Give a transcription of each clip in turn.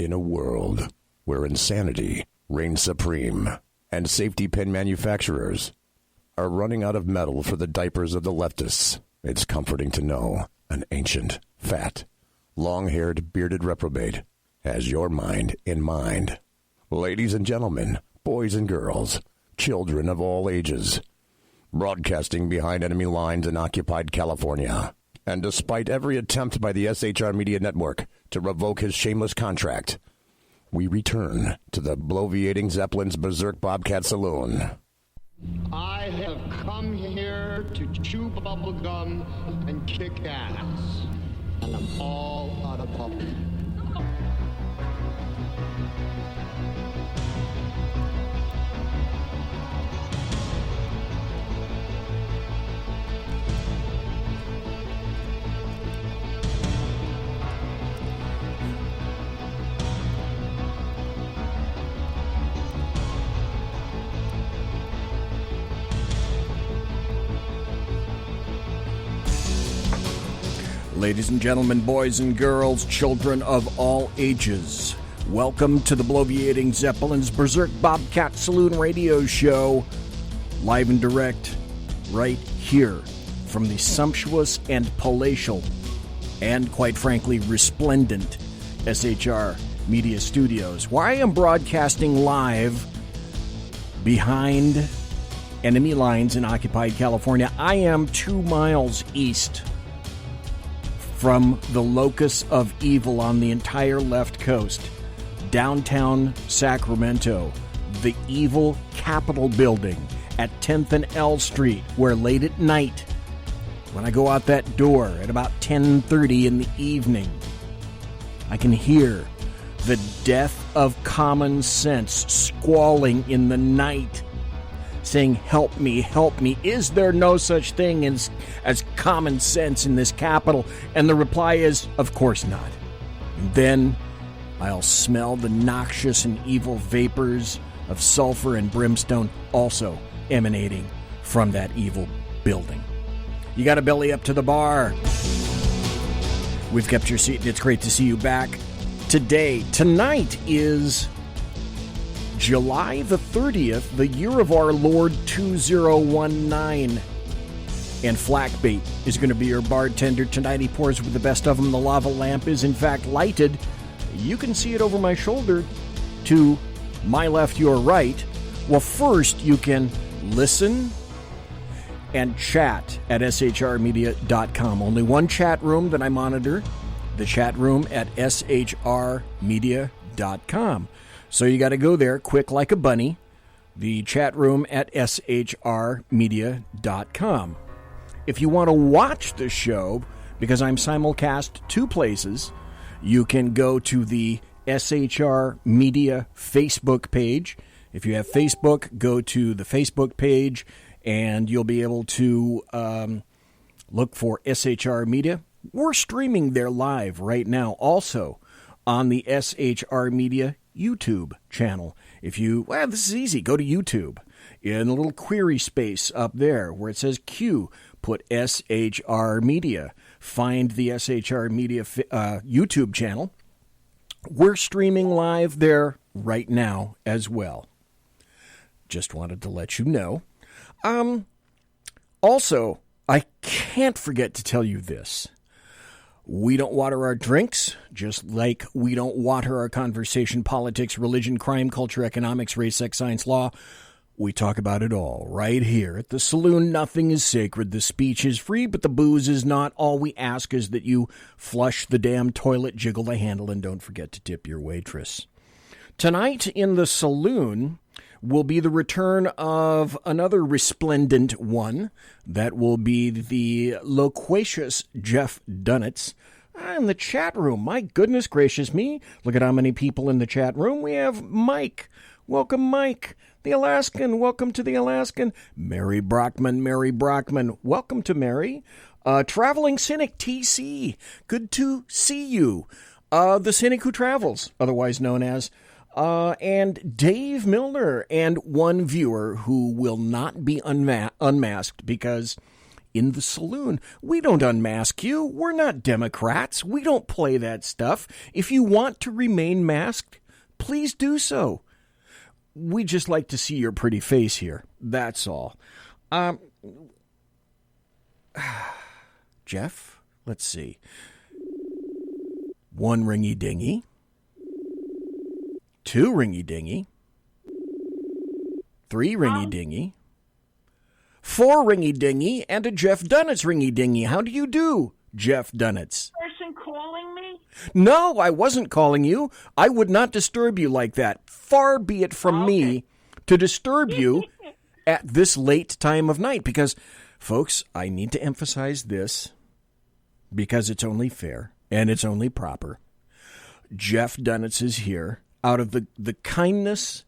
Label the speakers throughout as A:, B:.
A: In a world where insanity reigns supreme and safety pin manufacturers are running out of metal for the diapers of the leftists, it's comforting to know an ancient, fat, long-haired, bearded reprobate has your mind in mind. Ladies and gentlemen, boys and girls, children of all ages, broadcasting behind enemy lines in occupied California. And despite every attempt by the SHR Media Network to revoke his shameless contract, we return to the bloviating Zeppelin's Berserk Bobcat Saloon.
B: I have come here to chew bubble gum and kick ass. And I'm all out of bubble.
C: Ladies and gentlemen, boys and girls, children of all ages, welcome to the bloviating Zeppelin's Berserk Bobcat Saloon radio show, live and direct, right here from the sumptuous and palatial, and quite frankly, resplendent SHR Media Studios, where I am broadcasting live behind enemy lines in occupied California. I am 2 miles east from the locus of evil on the entire left coast, downtown Sacramento, the evil Capitol building at 10th and L Street, where late at night, when I go out that door at about 10:30 in the evening, I can hear the death of common sense squalling in the night, saying, help me, is there no such thing as common sense in this capital? And the reply is, of course not. And then I'll smell the noxious and evil vapors of sulfur and brimstone also emanating from that evil building. You got to belly up to the bar. We've kept your seat, and it's great to see you back today. Tonight is July the 30th, the year of our Lord 2019. And Flackbait is going to be your bartender tonight. He pours with the best of them. The lava lamp is, in fact, lighted. You can see it over my shoulder to my left, your right. Well, first, you can listen and chat at shrmedia.com. Only one chat room that I monitor, the chat room at shrmedia.com. So you got to go there, quick like a bunny, the chat room at shrmedia.com. If you want to watch the show, because I'm simulcast 2 places, you can go to the SHR Media Facebook page. If you have Facebook, go to the Facebook page, and you'll be able to look for SHR Media. We're streaming there live right now, also on the SHR Media YouTube channel. This is easy. Go to YouTube. In the little query space up there where it says Q, put SHR Media. Find the SHR Media YouTube channel. We're streaming live there right now as well. Just wanted to let you know. Also, I can't forget to tell you this. We don't water our drinks, just like we don't water our conversation, politics, religion, crime, culture, economics, race, sex, science, law. We talk about it all right here at the saloon. Nothing is sacred. The speech is free, but the booze is not. All we ask is that you flush the damn toilet, jiggle the handle, and don't forget to tip your waitress. Tonight in the saloon will be the return of another resplendent one. That will be the loquacious JEFF DUNETZ. In the chat room, my goodness gracious me. Look at how many people in the chat room. We have Mike. Welcome, Mike. The Alaskan. Welcome to the Alaskan. Mary Brockman. Welcome to Mary. Traveling Cynic TC. Good to see you. The Cynic Who Travels, otherwise known as. And Dave Milner, and one viewer who will not be unmasked because in the saloon. We don't unmask you. We're not Democrats. We don't play that stuff. If you want to remain masked, please do so. We just like to see your pretty face here. That's all. Jeff, let's see. 1 ringy-dingy. 2 ringy-dingy. 3 ringy-dingy. 4 ringy-dingy, and a Jeff Dunetz ringy-dingy. How do you do, Jeff Dunetz?
D: Person calling me?
C: No, I wasn't calling you. I would not disturb you like that. Far be it from me to disturb you at this late time of night. Because, folks, I need to emphasize this because it's only fair and it's only proper. Jeff Dunetz is here out of the kindness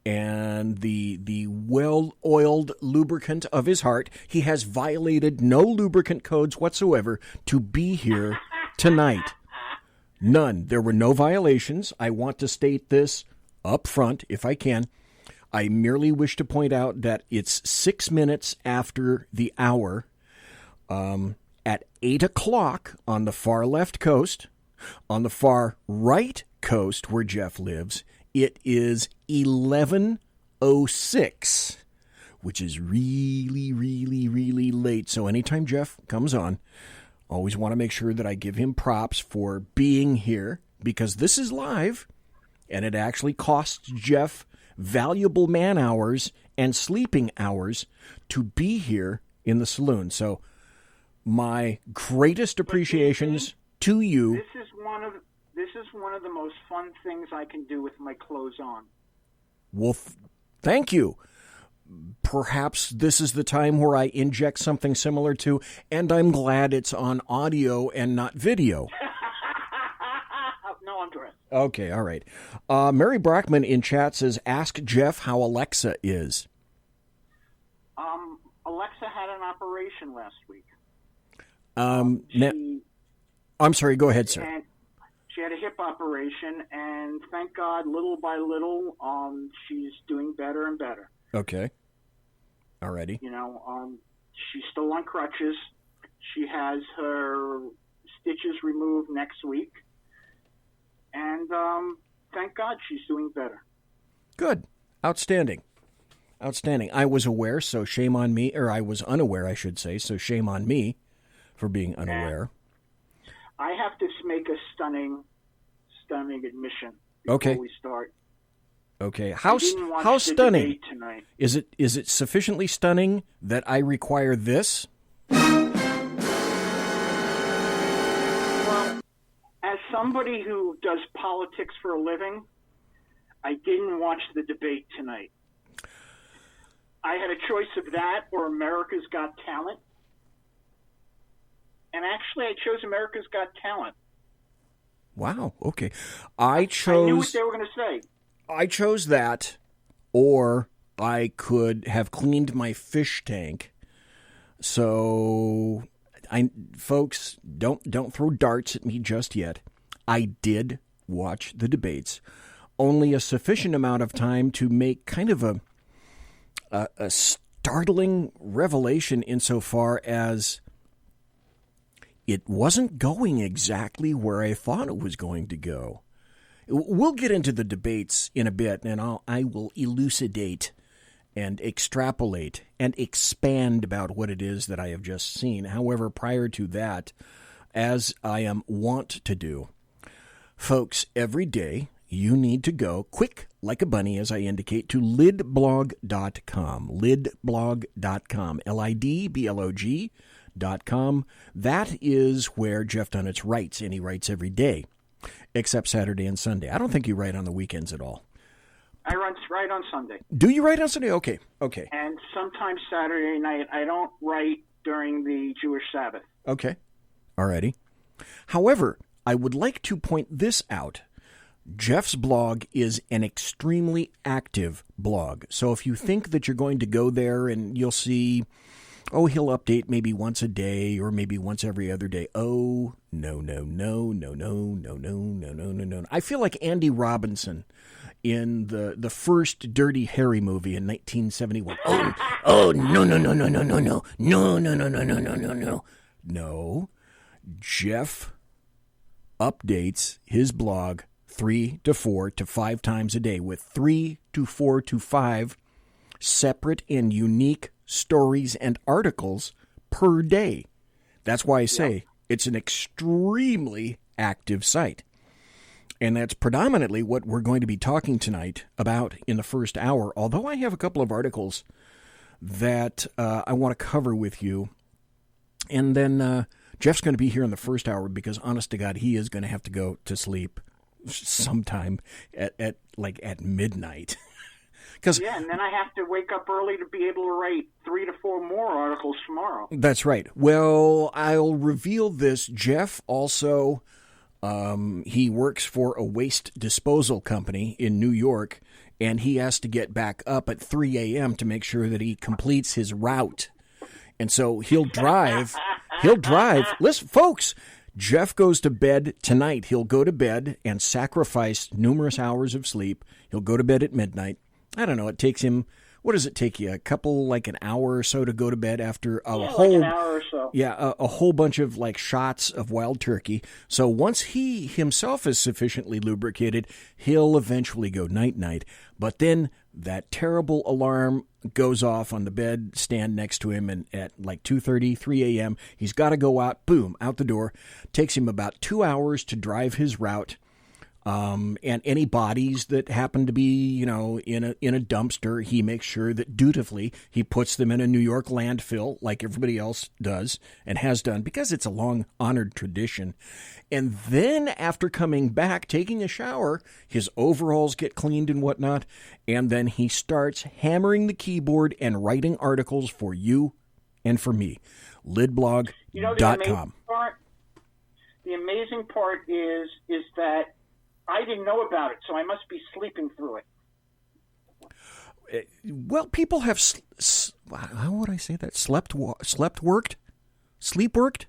C: and the well-oiled lubricant of his heart. He has violated no lubricant codes whatsoever to be here tonight. None. There were no violations. I want to state this up front, if I can. I merely wish to point out that it's 6 minutes after the hour at 8 o'clock on the far left coast. On the far right coast, where Jeff lives, it is 11:06, which is really, really, really late. So anytime Jeff comes on, always want to make sure that I give him props for being here, because this is live, and it actually costs Jeff valuable man hours and sleeping hours to be here in the saloon. So my greatest appreciations to you.
D: This is one of the most fun things I can do with my clothes on.
C: Well, thank you. Perhaps this is the time where I inject something similar to, and I'm glad it's on audio and not video.
D: No, I'm dressed.
C: Okay, all right. Mary Brockman in chat says, ask Jeff how Alexa is.
D: Alexa had an operation last week.
C: I'm sorry, go ahead, sir.
D: And she had a hip operation, and thank God, little by little, she's doing better and better.
C: Okay. Alrighty.
D: You know, she's still on crutches. She has her stitches removed next week. And thank God she's doing better. Good.
C: Outstanding. Outstanding. I was aware, so shame on me. Or I was unaware, I should say, so shame on me for being unaware.
D: I have to make a stunning admission before we start.
C: Okay. How stunning? Is it sufficiently stunning that I require this?
D: Well, as somebody who does politics for a living, I didn't watch the debate tonight. I had a choice of that or America's Got Talent. And actually, I chose America's Got Talent.
C: Wow. Okay. I
D: knew what they were going to say.
C: I chose that, or I could have cleaned my fish tank. So, folks, don't throw darts at me just yet. I did watch the debates, only a sufficient amount of time to make kind of a startling revelation insofar as it wasn't going exactly where I thought it was going to go. We'll get into the debates in a bit, and I will elucidate and extrapolate and expand about what it is that I have just seen. However, prior to that, as I am wont to do, folks, every day you need to go quick like a bunny, as I indicate, to lidblog.com. Lidblog.com. lidblog.com. That is where Jeff Dunetz writes, and he writes every day, except Saturday and Sunday. I don't think you write on the weekends at all.
D: I write on Sunday.
C: Do you write on Sunday? Okay.
D: And sometimes Saturday night. I don't write during the Jewish Sabbath.
C: Okay. Alrighty. However, I would like to point this out. Jeff's blog is an extremely active blog. So if you think that you're going to go there and you'll see, he'll update maybe once a day or maybe once every other day. Oh, no. I feel like Andy Robinson in the first Dirty Harry movie in 1971. Oh, no. No. Jeff updates his blog 3 to 4 to 5 times a day with 3 to 4 to 5 separate and unique stories and articles per day. That's why I say it's an extremely active site. And that's predominantly what we're going to be talking tonight about in the first hour, although I have a couple of articles that I want to cover with you. And then Jeff's going to be here in the first hour because, honest to God, he is going to have to go to sleep sometime at midnight.
D: Yeah, and then I have to wake up early to be able to write 3 to 4 more articles tomorrow.
C: That's right. Well, I'll reveal this. Jeff also, he works for a waste disposal company in New York, and he has to get back up at 3 a.m. to make sure that he completes his route. And so he'll drive. Listen, folks, Jeff goes to bed tonight. He'll go to bed and sacrifice numerous hours of sleep. He'll go to bed at midnight. I don't know. It takes him, what does it take you? An hour or so to go to bed after a whole,
D: an hour or so.
C: Yeah, a whole bunch of shots of wild turkey. So once he himself is sufficiently lubricated, he'll eventually go night-night. But then that terrible alarm goes off on the bed stand next to him, and at 2:30, 3 a.m., he's got to go out, boom, out the door. Takes him about 2 hours to drive his route. And any bodies that happen to be, in a dumpster, he makes sure that dutifully he puts them in a New York landfill like everybody else does and has done because it's a long-honored tradition. And then after coming back, taking a shower, his overalls get cleaned and whatnot, and then he starts hammering the keyboard and writing articles for you and for me. Lidblog.com.
D: The amazing part is that I didn't know about it, so I must be sleeping through it.
C: Well, people have, how would I say that? Slept worked? Sleep worked?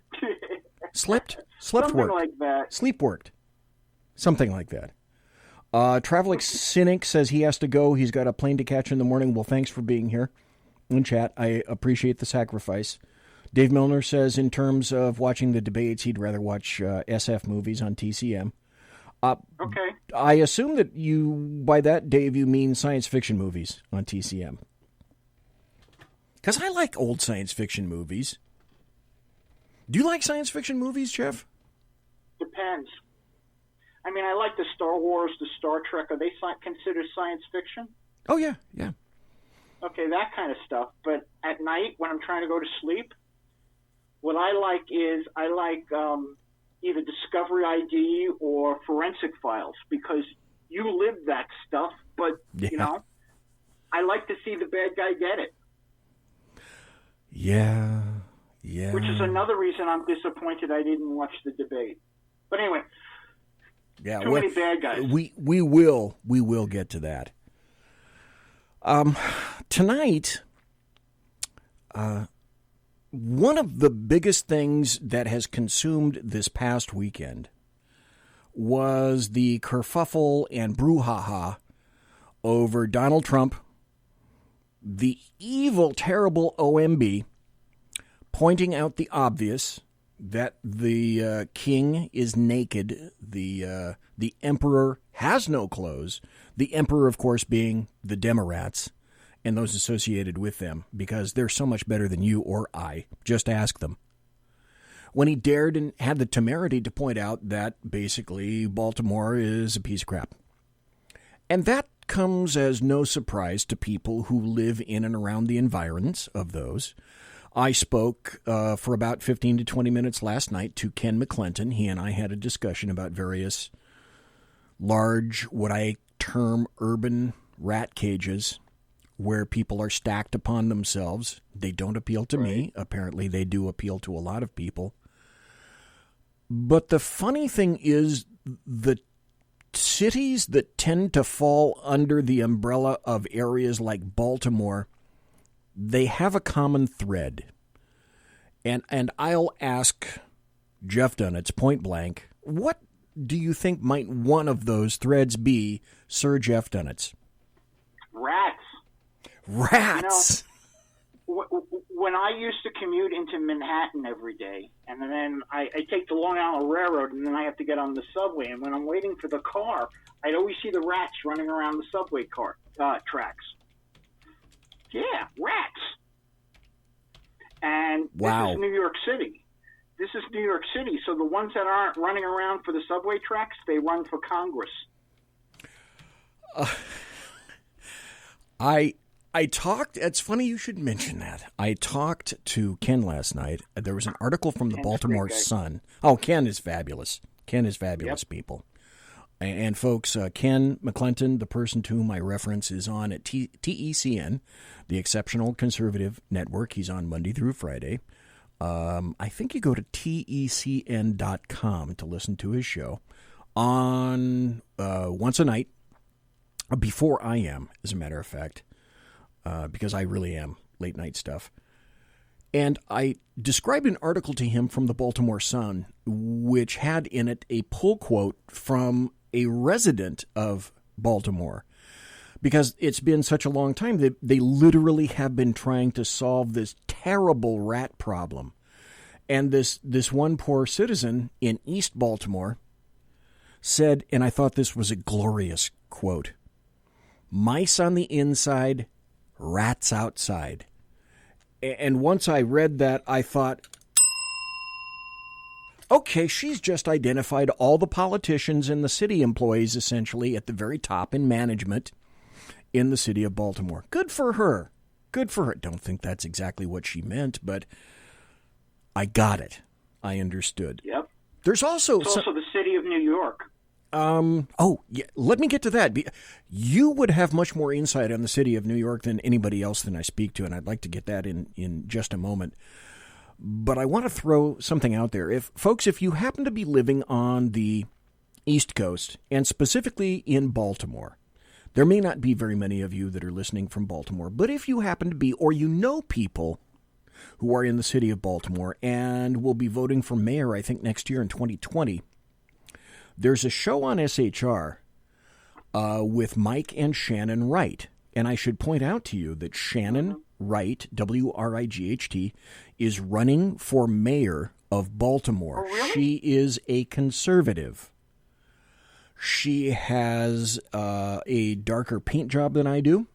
C: Slept worked.
D: Something like that.
C: Sleep worked. Something like that. Traveling Cynic says he has to go. He's got a plane to catch in the morning. Well, thanks for being here in chat. I appreciate the sacrifice. Dave Milner says in terms of watching the debates, he'd rather watch SF movies on TCM.
D: Okay.
C: I assume that by that, Dave, you mean science fiction movies on TCM. Because I like old science fiction movies. Do you like science fiction movies, Jeff?
D: Depends. I mean, I like the Star Wars, the Star Trek. Are they considered science fiction?
C: Oh, yeah.
D: Okay, that kind of stuff. But at night, when I'm trying to go to sleep, what I like is either Discovery ID or Forensic Files, because you live that stuff, but, I like to see the bad guy get it.
C: Yeah.
D: Which is another reason I'm disappointed I didn't watch the debate. But anyway, too many bad guys.
C: We will get to that. Tonight, one of the biggest things that has consumed this past weekend was the kerfuffle and brouhaha over Donald Trump, the evil, terrible OMB, pointing out the obvious that the king is naked, the emperor has no clothes, the emperor, of course, being the Democrats and those associated with them, because they're so much better than you or I. Just ask them. When he dared and had the temerity to point out that basically Baltimore is a piece of crap. And that comes as no surprise to people who live in and around the environs of those. I spoke for about 15 to 20 minutes last night to Ken McClinton. He and I had a discussion about various large, what I term urban rat cages, where people are stacked upon themselves. They don't appeal to me. Apparently, they do appeal to a lot of people. But the funny thing is, the cities that tend to fall under the umbrella of areas like Baltimore, they have a common thread. And I'll ask Jeff Dunetz point blank, what do you think might one of those threads be, Sir Jeff Dunetz?
D: Rats.
C: Rats.
D: When I used to commute into Manhattan every day, and then I take the Long Island Railroad, and then I have to get on the subway, and when I'm waiting for the car, I'd always see the rats running around the subway tracks. Yeah, rats. And
C: wow.
D: This is New York City. This is New York City, so the ones that aren't running around for the subway tracks, they run for Congress.
C: I talked, it's funny you should mention that. I talked to Ken last night. There was an article from the Baltimore Sun. Oh, Ken is fabulous. Ken is fabulous, yep. People. And folks, Ken McClinton, the person to whom I reference, is on at TECN, the Exceptional Conservative Network. He's on Monday through Friday. I think you go to TECN.com to listen to his show on once a night, before I am, as a matter of fact. Because I really am late night stuff. And I described an article to him from the Baltimore Sun, which had in it a pull quote from a resident of Baltimore. Because it's been such a long time that they literally have been trying to solve this terrible rat problem. And this one poor citizen in East Baltimore said, and I thought this was a glorious quote, "Mice on the inside, rats outside." And once I read that, I thought, okay, she's just identified all the politicians and the city employees essentially at the very top in management in the city of Baltimore. Good for her. Good for her. Don't think that's exactly what she meant, but I got it. I understood.
D: Yep.
C: There's also
D: it's also the city of New York.
C: Oh, yeah, let me get to that. You would have much more insight on the city of New York than anybody else that I speak to, and I'd like to get that in just a moment. But I want to throw something out there. If you happen to be living on the East Coast, and specifically in Baltimore, there may not be very many of you that are listening from Baltimore, but if you happen to be, or you know people who are in the city of Baltimore and will be voting for mayor, I think, next year in 2020, there's a show on SHR with Mike and Shannon Wright. And I should point out to you that Shannon Wright, W-R-I-G-H-T, is running for mayor of Baltimore.
D: Oh, really?
C: She is a conservative. She has a darker paint job than I do.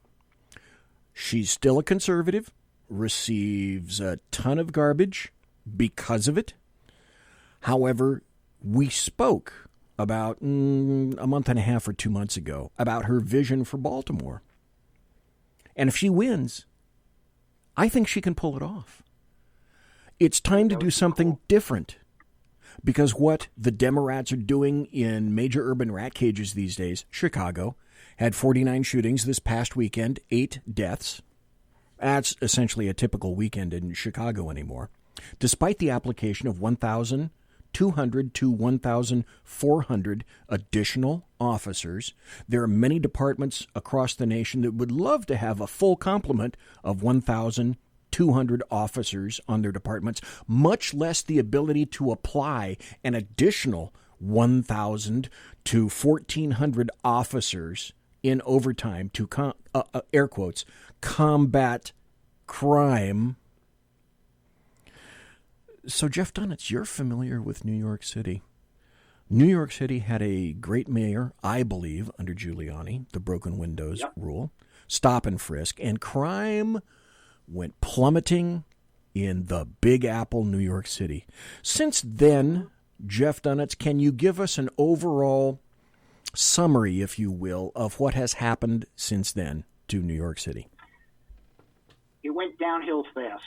C: She's still a conservative, receives a ton of garbage because of it. However, we spoke about a month and a half or 2 months ago about her vision for Baltimore. And if she wins, I think she can pull it off. It's time to do something different. Because what the Democrats are doing in major urban rat cages these days, Chicago, had 49 shootings this past weekend, 8 deaths. That's essentially a typical weekend in Chicago anymore. Despite the application of 1,200 to 1,400 additional officers, there are many departments across the nation that would love to have a full complement of 1,200 officers on their departments, much less the ability to apply an additional 1,000 to 1,400 officers in overtime to, air quotes, combat crime. So, Jeff Dunetz, you're familiar with New York City. New York City had a great mayor, I believe, under Giuliani, the broken windows rule, stop and frisk, and crime went plummeting in the Big Apple, New York City. Since then, Jeff Dunetz, can you give us an overall summary, if you will, of what has happened since then to New York City?
D: It went downhill fast.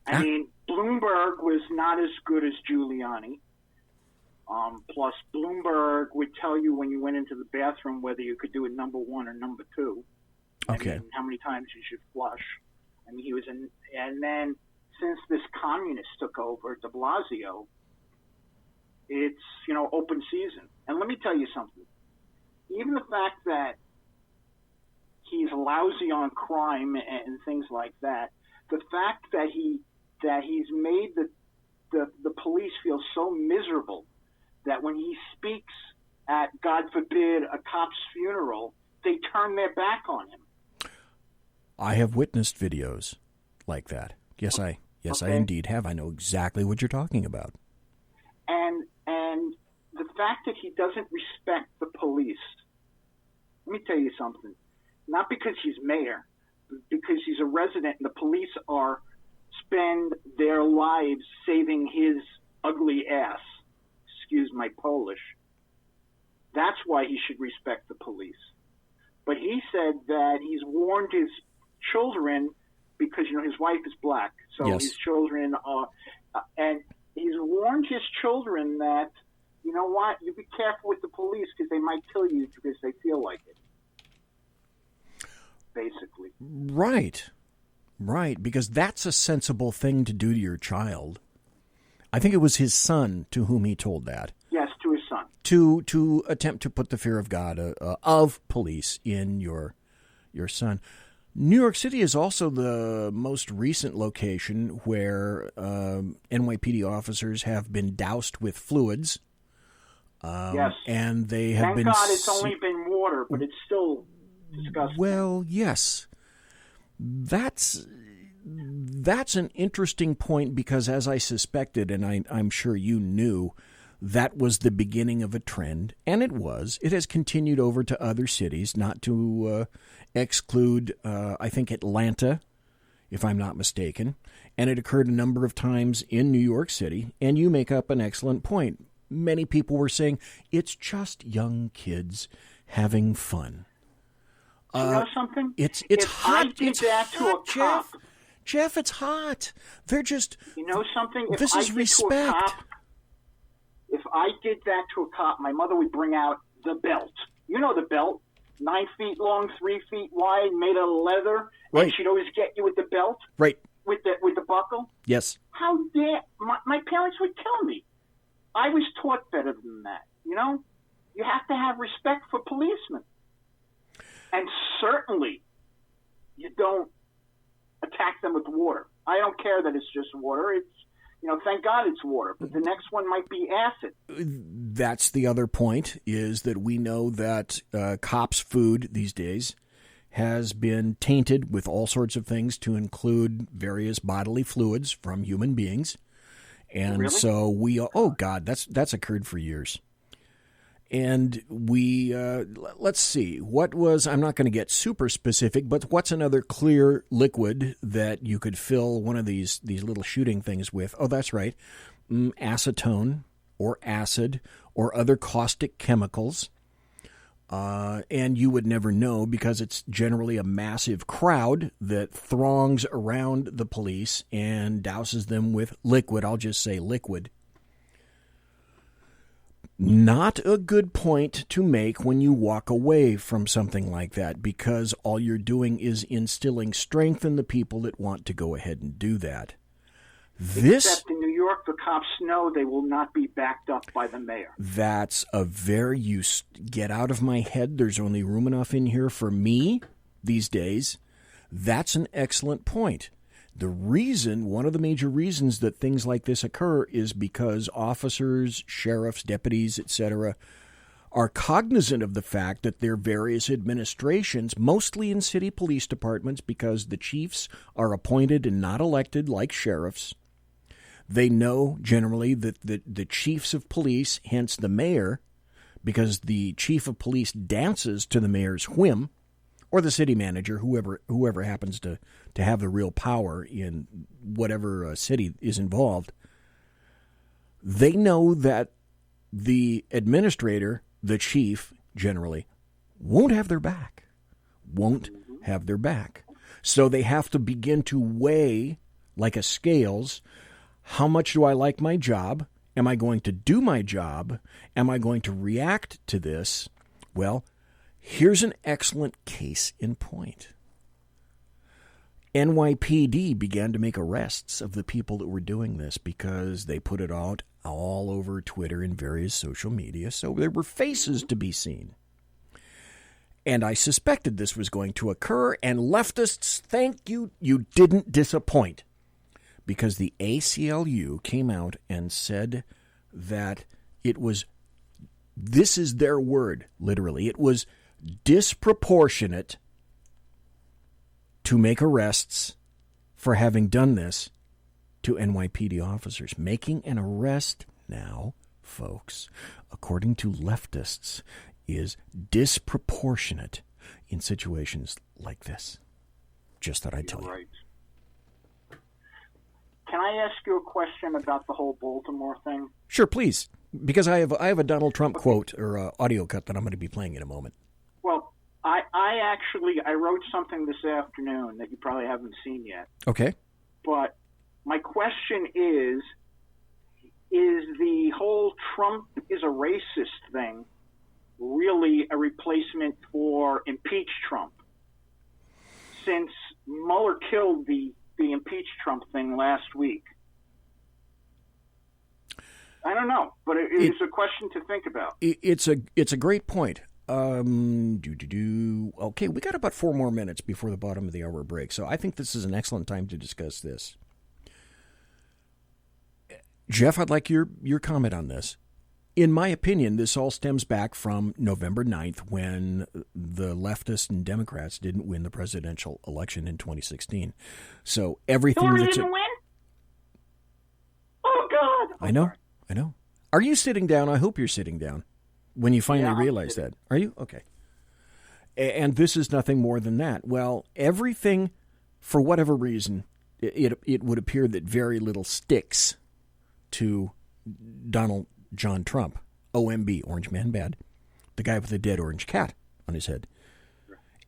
D: I mean, Bloomberg was not as good as Giuliani. Plus, Bloomberg would tell you when you went into the bathroom whether you could do it number 1 or number 2.
C: Okay.
D: I mean, how many times you should flush. I mean, and then since this communist took over, de Blasio, it's, open season. And let me tell you something. Even the fact that he's lousy on crime and things like that, the fact that he's made the police feel so miserable that when he speaks at, God forbid, a cop's funeral, they turn their back on him.
C: I have witnessed videos like that. Yes, I indeed have. I know exactly what you're talking about.
D: And the fact that he doesn't respect the police, let me tell you something. Not because he's mayor, but because he's a resident and the police spend their lives saving his ugly ass. Excuse my Polish. That's why he should respect the police. But he said that he's warned his children, because, his wife is black, so
C: yes.
D: His children are, and he's warned his children that, you know what, you be careful with the police because they might kill you because they feel like it. Basically. Right, because that's a sensible thing to do to your child. I think it was his son to whom he told that. Yes, to his son.
C: To attempt to put the fear of God, of police in your son. New York City is also the most recent location where NYPD officers have been doused with fluids.
D: Yes.
C: And they have
D: Thank God it's only been water, but it's still disgusting.
C: Well, yes. That's an interesting point because, as I suspected, and I'm sure you knew, that was the beginning of a trend, and it was. It has continued over to other cities, not to exclude, I think, Atlanta, if I'm not mistaken, and it occurred a number of times in New York City, and you make up an excellent point. Many people were saying, it's just young kids having fun.
D: You know something?
C: It's
D: if
C: hot.
D: I did
C: it's
D: that
C: hot,
D: to a cop,
C: Jeff, it's hot. They're just.
D: You know something? If
C: this
D: I
C: is
D: did
C: respect.
D: To a cop, if I did that to a cop, my mother would bring out the belt. You know the belt, 9 feet long, 3 feet wide, made of leather,
C: right.
D: And she'd always get you with the belt,
C: right?
D: With the buckle.
C: Yes.
D: How dare my parents would kill me? I was taught better than that. You have to have respect for policemen. And certainly, you don't attack them with water. I don't care that it's just water. It's, thank God it's water. But the next one might be acid.
C: That's the other point, is that we know that cops' food these days has been tainted with all sorts of things, to include various bodily fluids from human beings. And
D: really?
C: So that's occurred for years. And we, let's see, I'm not going to get super specific, but what's another clear liquid that you could fill one of these little shooting things with? Oh, that's right. Acetone or acid or other caustic chemicals. And you would never know because it's generally a massive crowd that throngs around the police and douses them with liquid. I'll just say liquid. Not a good point to make when you walk away from something like that, because all you're doing is instilling strength in the people that want to go ahead and do that.
D: Except in New York, the cops know they will not be backed up by the mayor.
C: That's get out of my head. There's only room enough in here for me these days. That's an excellent point. One of the major reasons that things like this occur is because officers, sheriffs, deputies, etc., are cognizant of the fact that their various administrations, mostly in city police departments, because the chiefs are appointed and not elected like sheriffs, they know generally that the chiefs of police, hence the mayor, because the chief of police dances to the mayor's whim, or the city manager, whoever happens to have the real power in whatever city is involved, they know that the administrator, the chief, generally, won't have their back. So they have to begin to weigh, like a scales, how much do I like my job? Am I going to do my job? Am I going to react to this? Well, here's an excellent case in point. NYPD began to make arrests of the people that were doing this because they put it out all over Twitter and various social media, so there were faces to be seen. And I suspected this was going to occur, and leftists, thank you, you didn't disappoint. Because the ACLU came out and said that it was This is their word, literally. It was disproportionate to make arrests for having done this to NYPD officers. Making an arrest now, folks, according to leftists, is disproportionate in situations like this. Just thought I'd tell you.
D: Right. Can I ask you a question about the whole Baltimore thing?
C: Sure, please. Because I have a Donald Trump quote or audio cut that I'm going to be playing in a moment.
D: Well, I wrote something this afternoon that you probably haven't seen yet.
C: Okay.
D: But my question is the whole Trump is a racist thing really a replacement for impeach Trump? Since Mueller killed the impeach Trump thing last week. I don't know, but it's a question to think about.
C: It's a great point. Okay, we got about 4 more minutes before the bottom of the hour break, so I think this is an excellent time to discuss this. Jeff, I'd like your comment on this. In my opinion, this all stems back from November 9th when the leftists and Democrats didn't win the presidential election in 2016. So everything
D: Hillary didn't win? Oh, God.
C: I know. Are you sitting down? I hope you're sitting down when you finally realize that. Are you? Okay. And this is nothing more than that. Well, everything, for whatever reason, it would appear that very little sticks to Donald John Trump, OMB, Orange Man Bad, the guy with the dead orange cat on his head.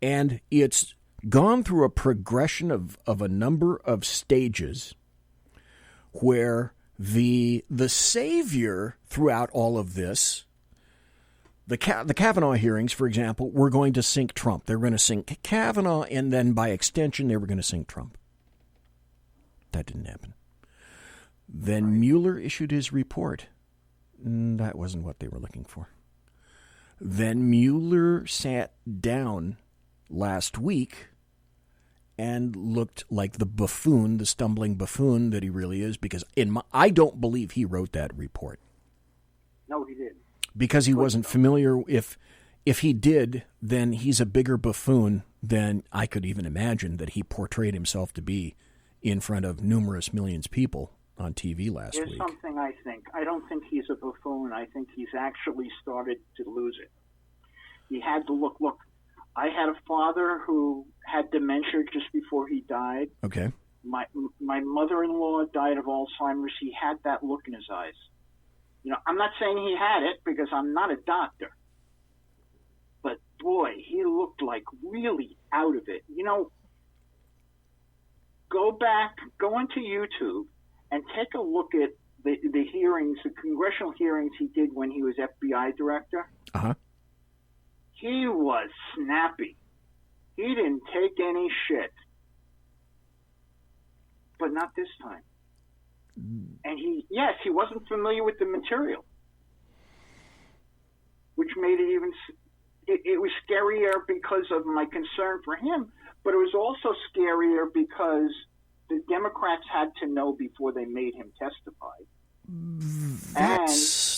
C: And it's gone through a progression of a number of stages where the savior throughout all of this, the Kavanaugh hearings, for example, were going to sink Trump. They were going to sink Kavanaugh, and then by extension, they were going to sink Trump. That didn't happen. Then Mueller issued his report. That wasn't what they were looking for. Then Mueller sat down last week and looked like the buffoon, the stumbling buffoon that he really is, because I don't believe he wrote that report.
D: No, he didn't.
C: Because he wasn't familiar. If he did, then he's a bigger buffoon than I could even imagine that he portrayed himself to be in front of numerous millions of people on TV last week.
D: Here's something I think. I don't think he's a buffoon. I think he's actually started to lose it. He had to look. I had a father who had dementia just before he died.
C: Okay.
D: My mother-in-law died of Alzheimer's. He had that look in his eyes. You know, I'm not saying he had it because I'm not a doctor. But boy, he looked like really out of it. You know, go into YouTube and take a look at the hearings, the congressional hearings he did when he was FBI director.
C: Uh-huh.
D: He was snappy. He didn't take any shit. But not this time. And he wasn't familiar with the material, which made it even, it was scarier because of my concern for him, but it was also scarier because the Democrats had to know before they made him testify.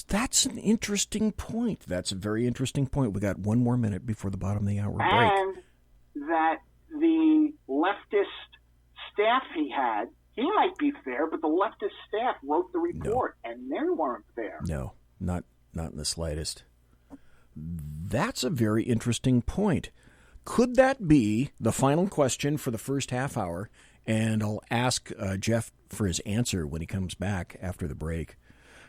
C: That's an interesting point. That's a very interesting point. We got 1 more minute before the bottom of the hour break.
D: And that the leftist staff he had, he might be fair, but the leftist staff wrote the report, and they weren't fair.
C: No, not in the slightest. That's a very interesting point. Could that be the final question for the first half hour? And I'll ask Jeff for his answer when he comes back after the break.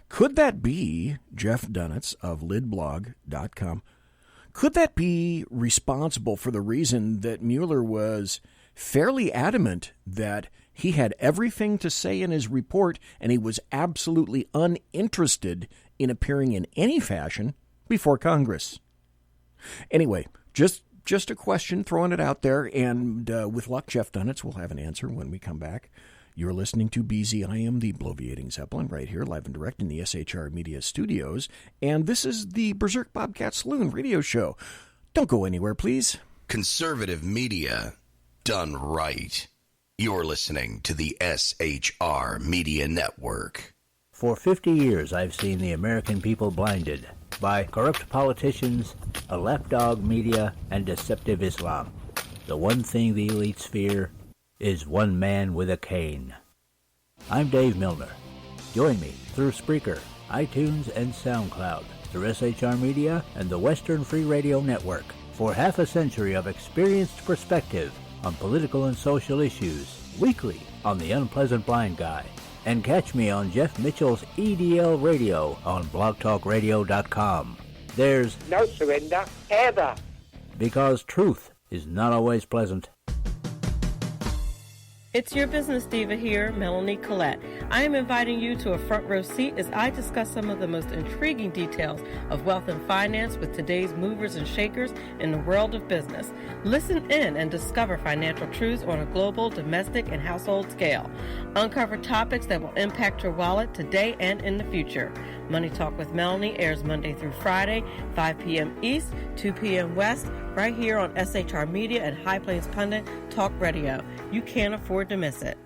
C: Could that be Jeff Dunetz of lidblog.com? Could that be responsible for the reason that Mueller was fairly adamant that he had everything to say in his report and he was absolutely uninterested in appearing in any fashion before Congress? Anyway, just a question, throwing it out there, and with luck, Jeff Dunetz will have an answer when we come back. You're listening to BZIM, the Bloviating Zeppelin, right here, live and direct in the SHR Media studios, and this is the Berserk Bobcat Saloon radio show. Don't go anywhere, please.
E: Conservative media done right. You're listening to the SHR Media Network.
F: For 50 years, I've seen the American people blinded. by corrupt politicians, a lapdog media, and deceptive Islam. The one thing the elites fear is one man with a cane. I'm Dave Milner. Join me through Spreaker, iTunes, and SoundCloud, through SHR Media and the Western Free Radio Network, for half a century of experienced perspective on political and social issues, weekly on The Unpleasant Blind Guy. And catch me on Jeff Mitchell's EDL Radio on blogtalkradio.com. There's
G: no surrender, ever.
F: Because truth is not always pleasant.
H: It's your business diva here, Melanie Collette. I am inviting you to a front row seat as I discuss some of the most intriguing details of wealth and finance with today's movers and shakers in the world of business. Listen in and discover financial truths on a global, domestic, and household scale. Uncover topics that will impact your wallet today and in the future. Money Talk with Melanie airs Monday through Friday, 5 p.m. East, 2 p.m. West, right here on SHR Media and High Plains Pundit Talk Radio. You can't afford to miss it.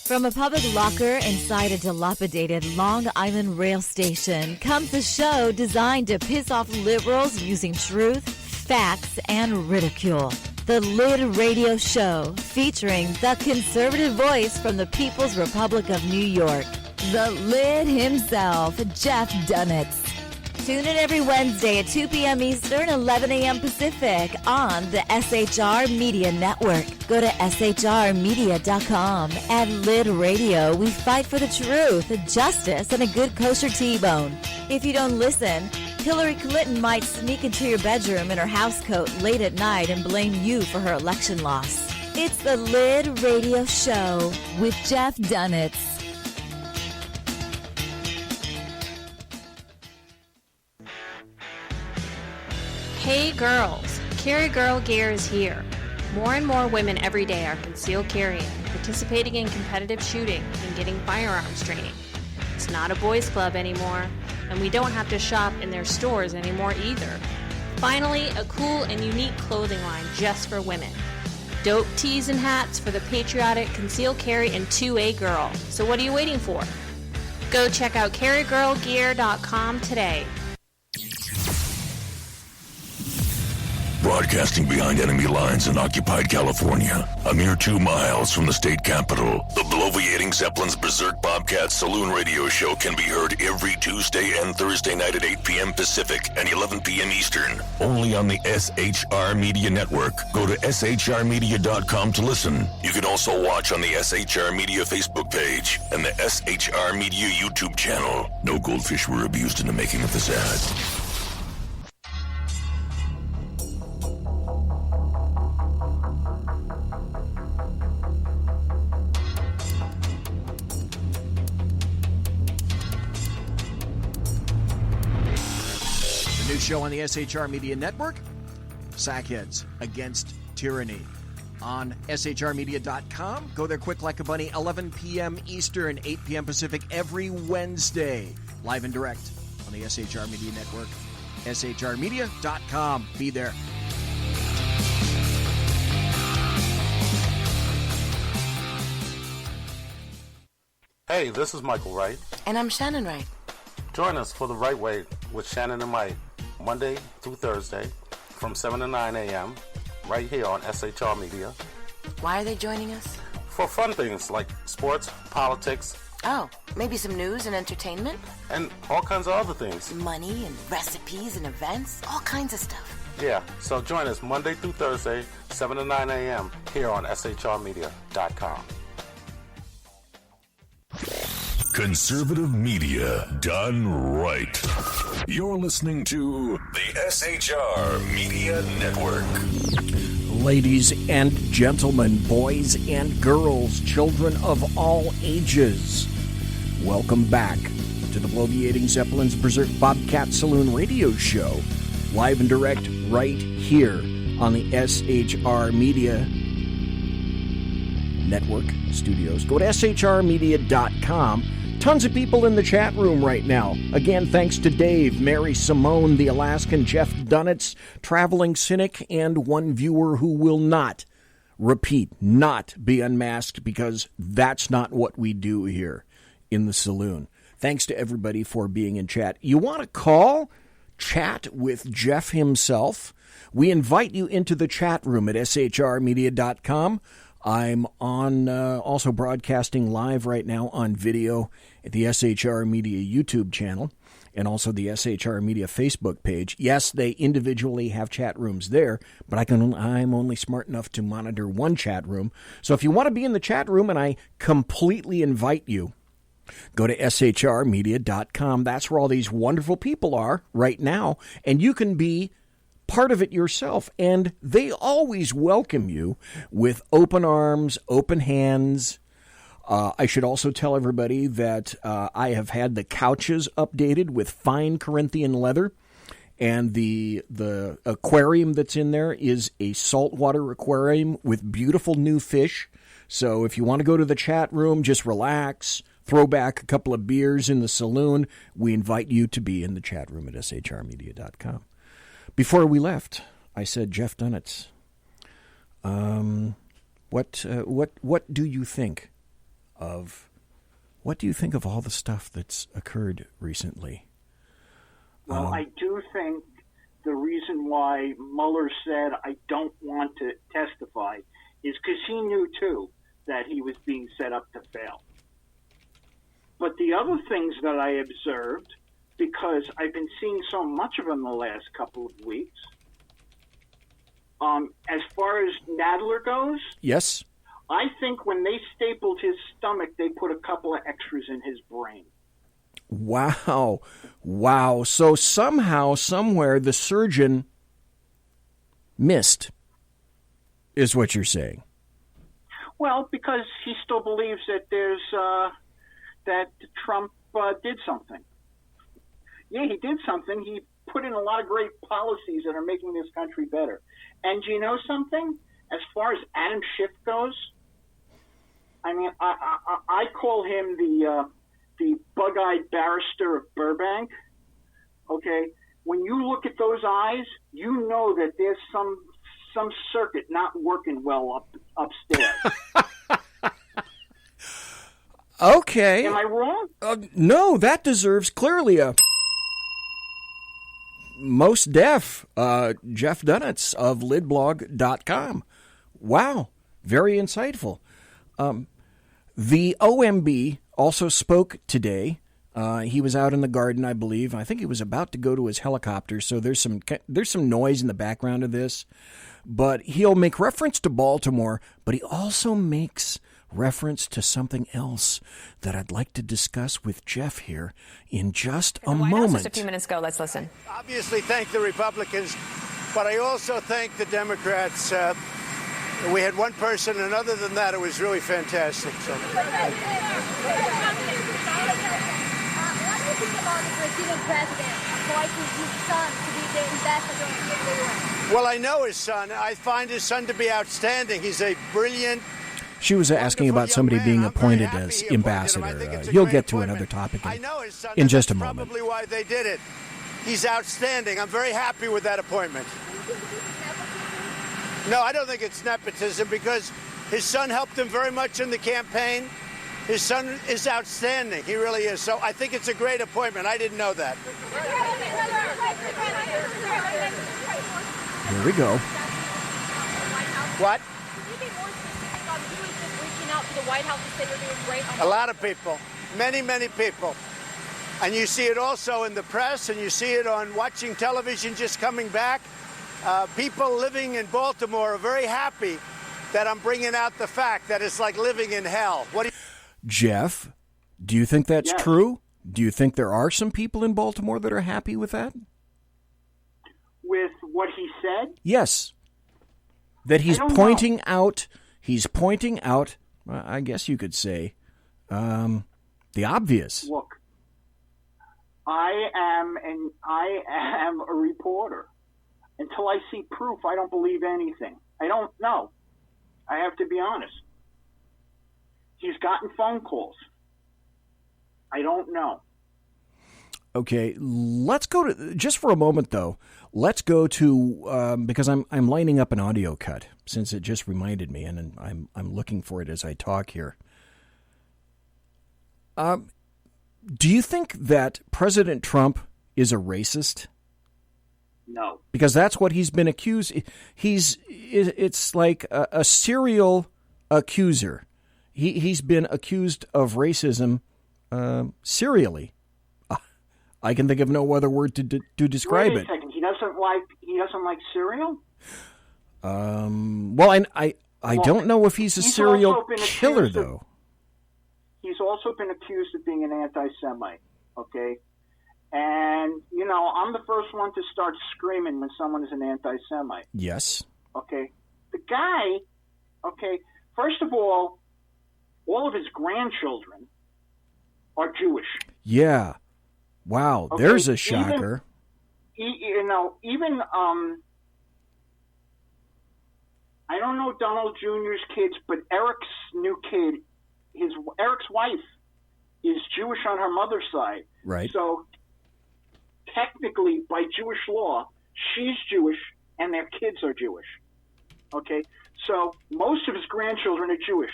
I: From a public locker inside a dilapidated Long Island rail station comes a show designed to piss off liberals using truth, facts, and ridicule. The Lid Radio Show, featuring the conservative voice from the People's Republic of New York, the Lid himself, Jeff Dunetz. Tune in every Wednesday at 2 p.m. Eastern, 11 a.m. Pacific on the SHR Media Network. Go to shrmedia.com. At Lid Radio, we fight for the truth, justice, and a good kosher T-bone. If you don't listen, Hillary Clinton might sneak into your bedroom in her housecoat late at night and blame you for her election loss. It's the Lid Radio Show with Jeff Dunetz.
J: Hey girls, Carry Girl Gear is here. More and more women every day are concealed carrying, participating in competitive shooting, and getting firearms training. It's not a boys' club anymore, and we don't have to shop in their stores anymore either. Finally, a cool and unique clothing line just for women. Dope tees and hats for the patriotic concealed carry and 2A girl. So what are you waiting for? Go check out carrygirlgear.com today.
K: Broadcasting behind enemy lines in occupied California, a mere 2 miles from the state capital, the bloviating Zeppelin's Berserk Bobcat Saloon radio show can be heard every Tuesday and Thursday night at 8 p.m. Pacific and 11 p.m. Eastern, only on the SHR Media Network. Go to shrmedia.com to listen. You can also watch on the SHR Media Facebook page and the SHR Media YouTube channel. No goldfish were abused in the making of this ad.
C: New show on the SHR Media Network, Sackheads Against Tyranny. On shrmedia.com. Go there quick like a bunny, 11 p.m. Eastern, 8 p.m. Pacific every Wednesday. Live and direct on the SHR Media Network. shrmedia.com. Be there.
L: Hey, this is Michael Wright.
M: And I'm Shannon Wright.
L: Join us for The Right Way with Shannon and Mike, Monday through Thursday from 7 to 9 a.m. right here on SHR Media.
M: Why are they joining us?
L: For fun things like sports, politics.
M: Oh, maybe some news and entertainment?
L: And all kinds of other things.
M: Money and recipes and events, all kinds of stuff.
L: Yeah, so join us Monday through Thursday, 7 to 9 a.m. here on shrmedia.com.
K: Conservative media done right. You're listening to the SHR Media Network.
C: Ladies and gentlemen, boys and girls, children of all ages, welcome back to the bloviating Zeppelin's Berserk Bobcat Saloon radio show, live and direct right here on the SHR Media Network studios. Go to shrmedia.com. Tons of people in the chat room right now. Again, thanks to Dave, Mary Simone, the Alaskan Jeff Dunetz, Traveling Cynic, and one viewer who will not be unmasked, because that's not what we do here. in the saloon. Thanks to everybody for being in chat. You want to call, chat with Jeff himself? We invite you into the chat room at shrmedia.com. I'm on also broadcasting live right now on video at the SHR Media YouTube channel and also the SHR Media Facebook page. Yes, they individually have chat rooms there, but I'm only smart enough to monitor one chat room. So if you want to be in the chat room, and I completely invite you, go to shrmedia.com. That's where all these wonderful people are right now, and you can be part of it yourself, and they always welcome you with open arms, open hands. I should also tell everybody that I have had the couches updated with fine Corinthian leather, and the aquarium that's in there is a saltwater aquarium with beautiful new fish. So if you want to go to the chat room, just relax, throw back a couple of beers in the saloon, we invite you to be in the chat room at shrmedia.com. Before we left, I said, Jeff Dunetz, what do you think of all the stuff that's occurred recently?
D: Well, I do think the reason why Mueller said I don't want to testify is because he knew too that he was being set up to fail. But the other things that I observed, because I've been seeing so much of him the last couple of weeks. As far as Nadler goes,
C: yes,
D: I think when they stapled his stomach, they put a couple of extras in his brain.
C: Wow. So somehow, somewhere, the surgeon missed, is what you're saying.
D: Well, because he still believes that there's that Trump did something. Yeah, he did something. He put in a lot of great policies that are making this country better. And do you know something? As far as Adam Schiff goes, I mean, I call him the bug-eyed barrister of Burbank. Okay, when you look at those eyes, you know that there's some circuit not working well upstairs.
C: Okay.
D: Am I wrong?
C: No, that deserves clearly a most deaf Jeff Dunetz of lidblog.com. Wow, very insightful. The OMB also spoke today. He was out in the garden, I believe. I think he was about to go to his helicopter, so there's some noise in the background of this. But he'll make reference to Baltimore, but he also makes reference to something else that I'd like to discuss with Jeff here in just a moment.
N: Just a few minutes ago, let's listen.
O: Obviously, thank the Republicans, but I also thank the Democrats. We had one person, and other than that, it was really fantastic. So. Well, I know his son. I find his son to be outstanding. He's a brilliant.
C: She was asking about somebody being appointed as ambassador. You'll get to another topic in just a moment.
O: Probably why they did it. He's outstanding. I'm very happy with that appointment. No, I don't think it's nepotism because his son helped him very much in the campaign. His son is outstanding. He really is. So I think it's a great appointment. I didn't know that.
C: Here we go.
O: What?
N: To the White House to say they're doing great?
O: A lot of people, many people. And you see it also in the press, and you see it on watching television just coming back. People living in Baltimore are very happy that I'm bringing out the fact that it's like living in hell.
C: Jeff, do you think that's true? Do you think there are some people in Baltimore that are happy with that?
D: With what he said?
C: Yes. That he's pointing out, I guess you could say, the obvious.
D: Look, I am a reporter. Until I see proof, I don't believe anything. I don't know. I have to be honest. He's gotten phone calls. I don't know.
C: Okay, let's go to, just for a moment though, let's go to, because I'm lining up an audio cut since it just reminded me, and I'm looking for it as I talk here. Do you think that President Trump is a racist?
D: No.
C: Because that's what he's been accused. It's like a serial accuser. He's been accused of racism serially. I can think of no other word to describe it.
D: Wait a second. He doesn't like cereal?
C: Well, I don't know if he's a serial killer, though.
D: He's also been accused of being an anti-Semite, okay? And, you know, I'm the first one to start screaming when someone is an anti-Semite.
C: Yes.
D: Okay? The guy, okay, first of all of his grandchildren are Jewish.
C: Yeah. Wow, okay? There's a shocker.
D: Even I don't know Donald Jr.'s kids, but Eric's new kid, Eric's wife is Jewish on her mother's side.
C: Right.
D: So technically, by Jewish law, she's Jewish and their kids are Jewish. Okay? So most of his grandchildren are Jewish,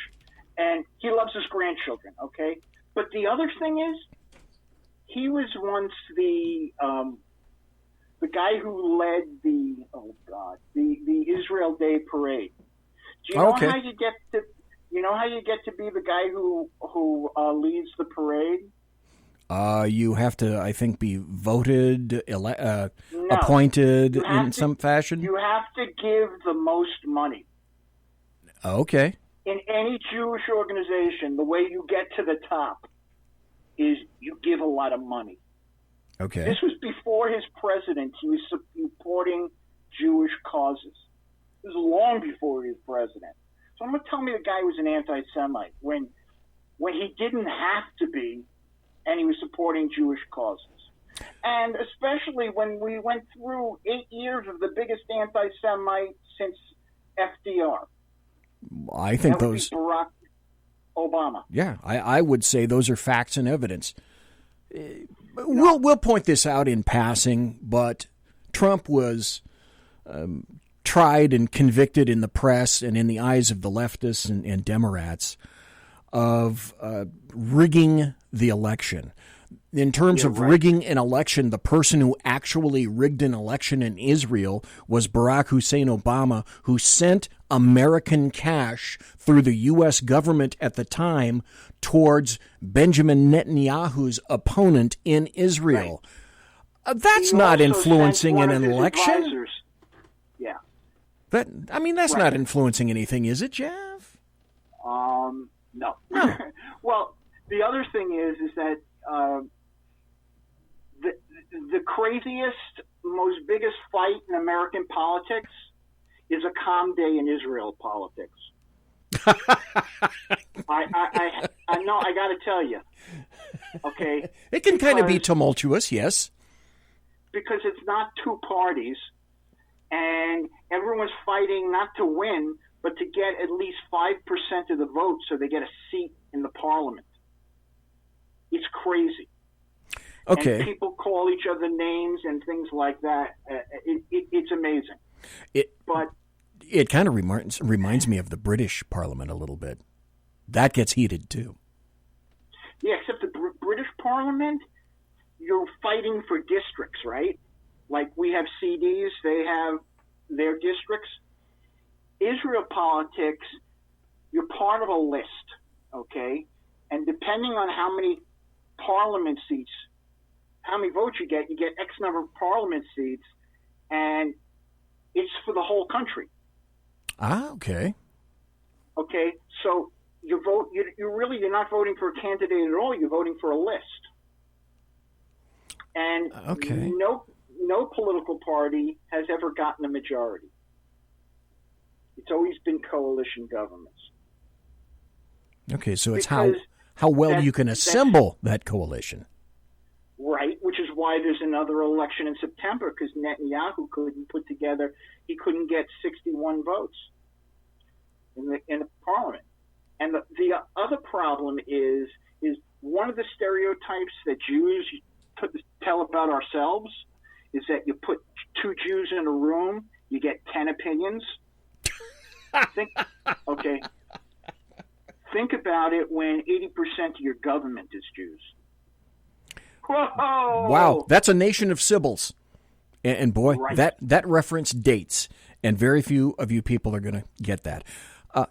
D: and he loves his grandchildren, okay? But the other thing is, he was once the guy who led the Israel Day parade. Do you know how you get to? You know how you get to be the guy who leads the parade?
C: You have to, I think, be voted, appointed in some fashion.
D: You have to give the most money.
C: Okay.
D: In any Jewish organization, the way you get to the top is you give a lot of money.
C: Okay.
D: This was before his presidency. He was supporting Jewish causes. This was long before he was president. So I'm going to tell me the guy was an anti-Semite when he didn't have to be, and he was supporting Jewish causes. And especially when we went through 8 years of the biggest anti-Semite since FDR.
C: I think those...
D: Barack Obama.
C: Yeah, I would say those are facts and evidence. We'll point this out in passing, but Trump was tried and convicted in the press and in the eyes of the leftists and Democrats of rigging the election. In terms of rigging an election, the person who actually rigged an election in Israel was Barack Hussein Obama, who sent American cash through the U.S. government at the time towards Benjamin Netanyahu's opponent in Israel. Right. That's not influencing an election.
D: Advisors. Yeah.
C: That's not influencing anything, is it, Jeff?
D: No. Well, the other thing is that the craziest, most biggest fight in American politics is a calm day in Israel politics. I know. I got to tell you. Okay.
C: It can kind of be tumultuous, yes.
D: Because it's not two parties, and everyone's fighting not to win, but to get at least 5% of the vote so they get a seat in the parliament. It's crazy.
C: Okay.
D: And people call each other names and things like that. It's amazing.
C: It kind of reminds me of the British Parliament a little bit. That gets heated too.
D: Yeah, except the British Parliament, you're fighting for districts, right? Like we have CDs, they have their districts. Israel politics, you're part of a list, okay? And depending on how many parliament seats, how many votes you get X number of parliament seats, and it's for the whole country.
C: Ah, okay.
D: Okay, so you vote. You're not voting for a candidate at all. You're voting for a list. And no political party has ever gotten a majority. It's always been coalition governments.
C: Okay, so it's how well you can assemble that coalition.
D: Right, which is why there's another election in September, because Netanyahu he couldn't get 61 votes in the parliament. And the other problem is one of the stereotypes that Jews tell about ourselves is that you put two Jews in a room, you get 10 opinions. Think about it when 80% of your government is Jews. Whoa!
C: Wow, that's a nation of Sibyls. And boy,
D: Right.
C: that reference dates, and very few of you people are going to get that.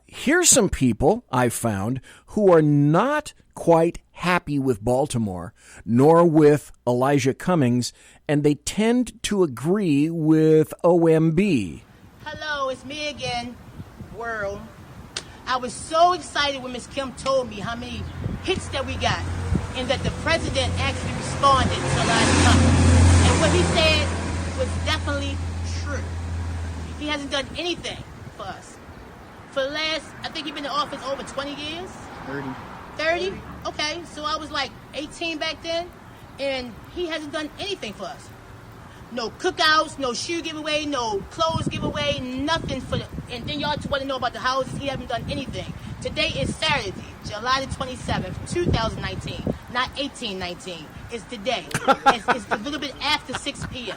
C: Here's some people I've found who are not quite happy with Baltimore, nor with Elijah Cummings, and they tend to agree with OMB.
P: Hello, it's me again, world. I was so excited when Miss Kim told me how many hits that we got and that the president actually responded to Elijah Cummings. And what he said was definitely true. He hasn't done anything for us. For the last, I think he's been in office over 20 years? 30? Okay, so I was like 18 back then, and he hasn't done anything for us. No cookouts, no shoe giveaway, no clothes giveaway, nothing for the... And then y'all want to know about the houses. He hasn't done anything. Today is Saturday, July the 27th, 2019, not 1819. It's today. It's a little bit after 6 p.m.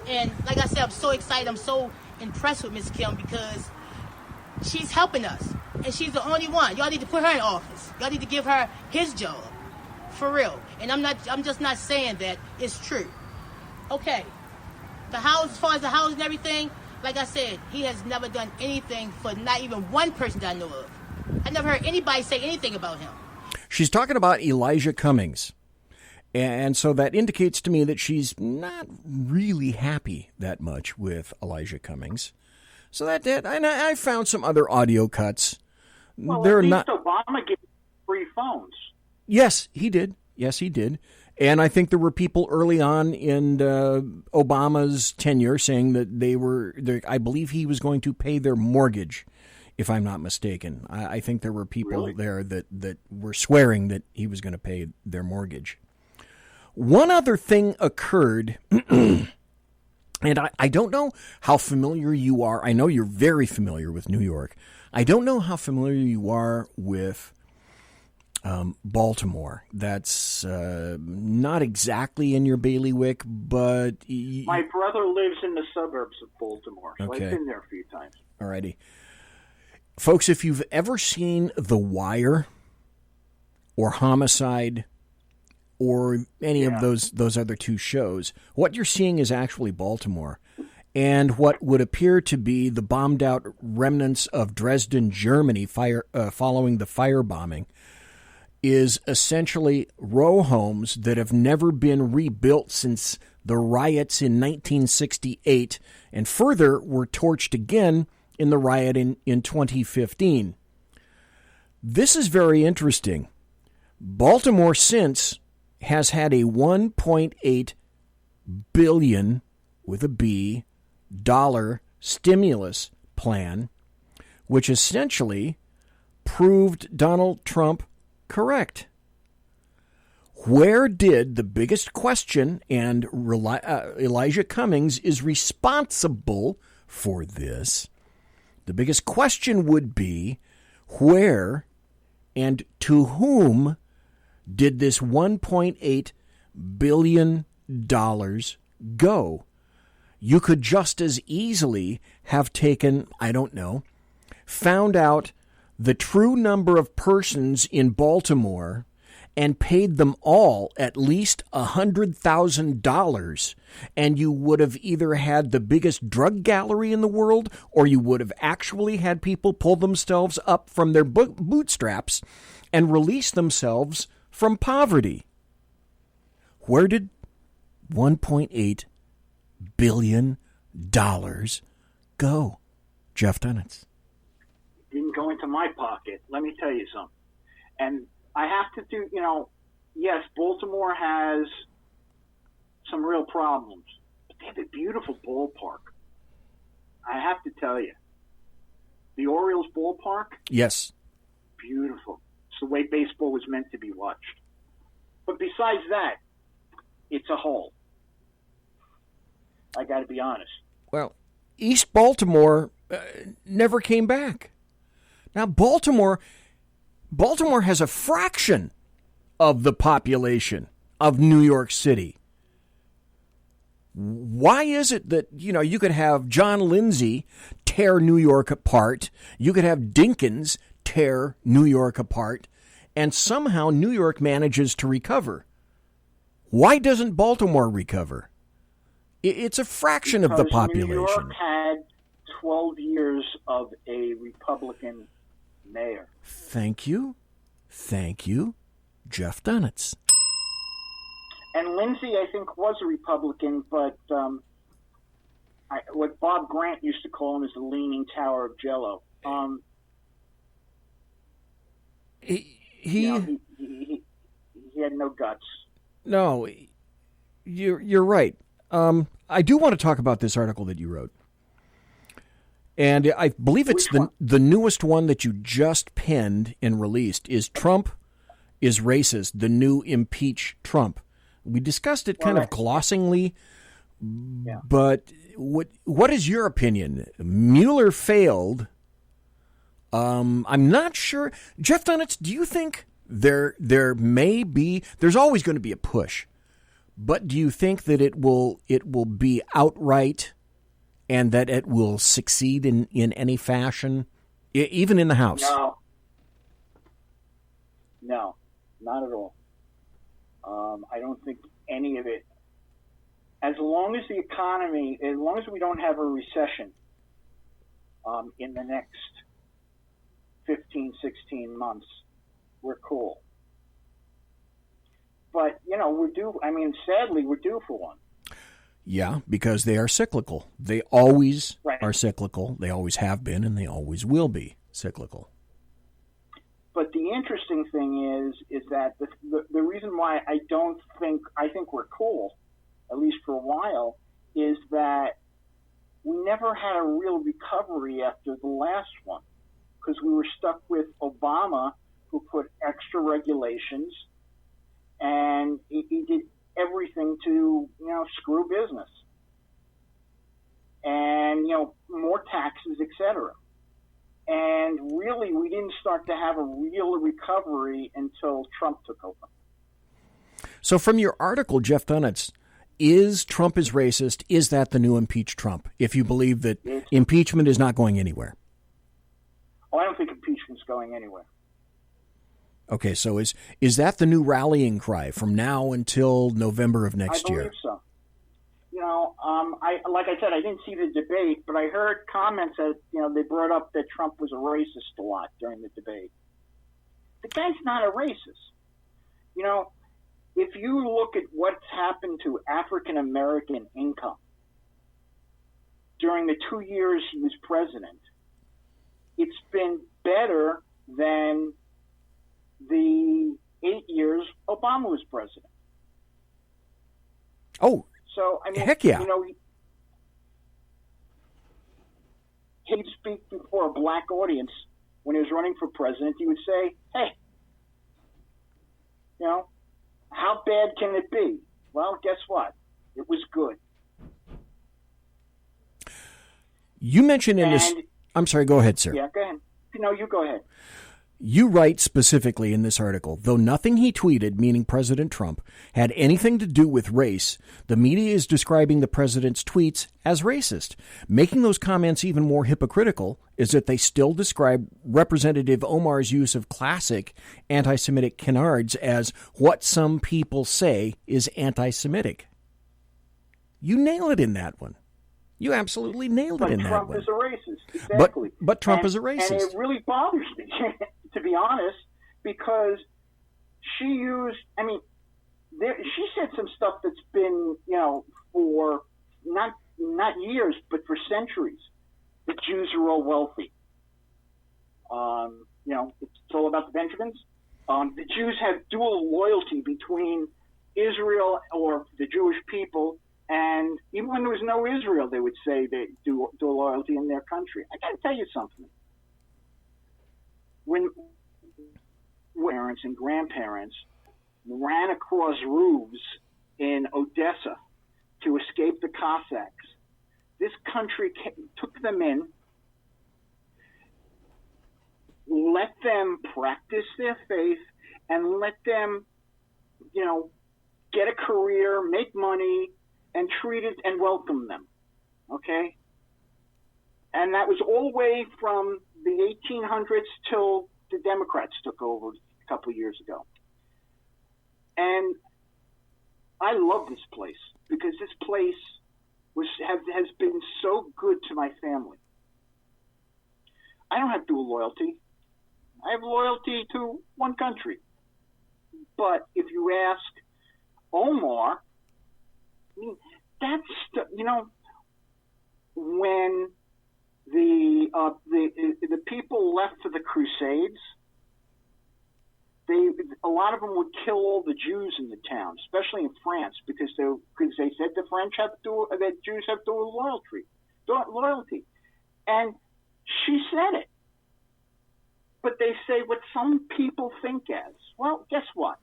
P: And like I said, I'm so excited. I'm so impressed with Miss Kim because she's helping us. And she's the only one. Y'all need to put her in office. Y'all need to give her his job. For real. And I'm just not saying that. It's true. Okay. The house, as far as the house and everything, like I said, he has never done anything for not even one person that I know of. I never heard anybody say anything about him.
C: She's talking about Elijah Cummings. And so that indicates to me that she's not really happy that much with Elijah Cummings. So that did. And I found some other audio cuts.
D: Well,
C: They're
D: at least
C: not.
D: Obama gave free phones.
C: Yes, he did. Yes, he did. And I think there were people early on in Obama's tenure saying that I believe he was going to pay their mortgage, if I'm not mistaken. I think there were people there that were swearing that he was going to pay their mortgage. One other thing occurred, and I don't know how familiar you are. I know you're very familiar with New York. I don't know how familiar you are with Baltimore. That's not exactly in your bailiwick, but...
D: My brother lives in the suburbs of Baltimore, so
C: Okay.
D: I've been there a few times.
C: Alrighty. Folks, if you've ever seen The Wire or Homicide or any of those other two shows, what you're seeing is actually Baltimore. And what would appear to be the bombed-out remnants of Dresden, Germany, following the firebombing, is essentially row homes that have never been rebuilt since the riots in 1968, and further were torched again in the riot in 2015. This is very interesting. Baltimore since has had a $1.8 billion, with a B, dollar stimulus plan, which essentially proved Donald Trump correct. Where did the biggest question, and Elijah Cummings is responsible for this, the biggest question would be, where and to whom did this $1.8 billion go? You could just as easily have taken, I don't know, found out the true number of persons in Baltimore and paid them all at least $100,000, and you would have either had the biggest drug gallery in the world, or you would have actually had people pull themselves up from their bootstraps and release themselves from poverty. Where did $1.8 billion go, Jeff Dunetz?
D: Didn't go into my pocket. Let me tell you something. And I have to do, yes, Baltimore has some real problems, but they have a beautiful ballpark. I have to tell you. The Orioles ballpark?
C: Yes.
D: Beautiful. It's the way baseball was meant to be watched. But besides that, it's a hole. I got to be honest.
C: Well, East Baltimore never came back. Now, Baltimore has a fraction of the population of New York City. Why is it that, you could have John Lindsay tear New York apart, you could have Dinkins tear New York apart, and somehow New York manages to recover? Why doesn't Baltimore recover? It's a fraction of the population.
D: New York had 12 years of a Republican mayor.
C: Thank you, Jeff Dunetz.
D: And Lindsay, I think, was a Republican, but what Bob Grant used to call him is the Leaning Tower of Jello. He had no guts.
C: No, you're right. I do want to talk about this article that you wrote. And I believe it's the newest one that you just penned and released is Trump is Racist, the new Impeach Trump. We discussed it kind of glossingly, but what is your opinion? Mueller failed. I'm not sure. Jeff Dunetz, do you think there's always going to be a push, but do you think that it will be outright and that it will succeed in any fashion, even in the House?
D: No, not at all. I don't think any of it. As long as we don't have a recession in the next 15, 16 months, we're cool. But, sadly, we're due for one.
C: Yeah, because they are cyclical. They always are cyclical. They always have been, and they always will be cyclical.
D: But the interesting thing is that the reason why I think we're cool, at least for a while, is that we never had a real recovery after the last one, because we were stuck with Obama, who put extra regulations, and he did everything to, screw business, and, more taxes, etc. And really, we didn't start to have a real recovery until Trump took over.
C: So from your article, Jeff Dunetz, is Trump is racist? Is that the new impeach Trump? If you believe that impeachment is not going anywhere.
D: Oh, I don't think impeachment's going anywhere.
C: Okay, so is that the new rallying cry from now until November of next year?
D: I believe so. Like I said, I didn't see the debate, but I heard comments that, they brought up that Trump was a racist a lot during the debate. The guy's not a racist. If you look at what's happened to African American income during the 2 years he was president, it's been better than the 8 years Obama was president.
C: Oh,
D: so
C: heck yeah!
D: He'd speak before a black audience when he was running for president. He would say, "Hey, how bad can it be? Well, guess what? It was good."
C: You mentioned in this. I'm sorry. Go ahead, sir.
D: Yeah, go ahead. No, you go ahead.
C: You write specifically in this article, though nothing he tweeted, meaning President Trump, had anything to do with race, the media is describing the president's tweets as racist. Making those comments even more hypocritical is that they still describe Representative Omar's use of classic anti-Semitic canards as what some people say is anti-Semitic. You nail it in that one. You absolutely nailed it in that one.
D: But Trump is a racist, exactly.
C: But Trump is a racist.
D: And it really bothers me, to be honest, because she used, she said some stuff that's been, for not years, but for centuries. The Jews are all wealthy. It's all about the Benjamins. The Jews have dual loyalty between Israel or the Jewish people, and even when there was no Israel, they would say they do loyalty in their country. I got to tell you something. When parents and grandparents ran across roofs in Odessa to escape the Cossacks, this country took them in, let them practice their faith, and let them, get a career, make money, and treat it and welcome them. Okay? And that was all the way from the 1800s till the Democrats took over a couple of years ago. And I love this place because this place has been so good to my family. I don't have dual loyalty. I have loyalty to one country. But if you ask Omar, I mean, that's, when the people left for the Crusades, a lot of them would kill all the Jews in the town, especially in France, because they said the Jews have dual loyalty. And she said it. But they say what some people think as. Well, guess what?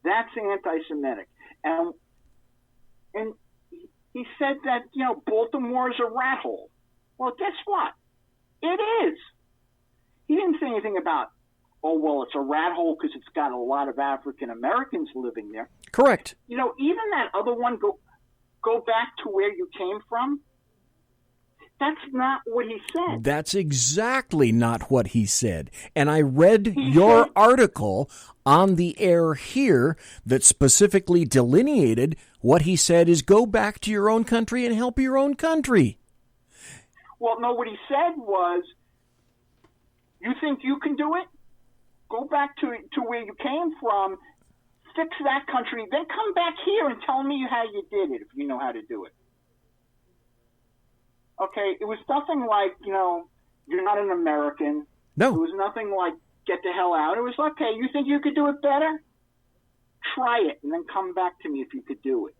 D: That's anti-Semitic. And he said that, Baltimore is a rat hole. Well, guess what? It is. He didn't say anything about, oh, well, it's a rat hole because it's got a lot of African Americans living there.
C: Correct.
D: Even that other one, go back to where you came from. That's not what he said.
C: That's exactly not what he said. And I read your article on the air here that specifically delineated what he said is go back to your own country and help your own country.
D: Well, no, what he said was, you think you can do it? Go back to where you came from, fix that country, then come back here and tell me how you did it if you know how to do it. Okay, it was nothing like, you're not an American.
C: No.
D: It was nothing like, get the hell out. It was, okay, you think you could do it better? Try it, and then come back to me if you could do it.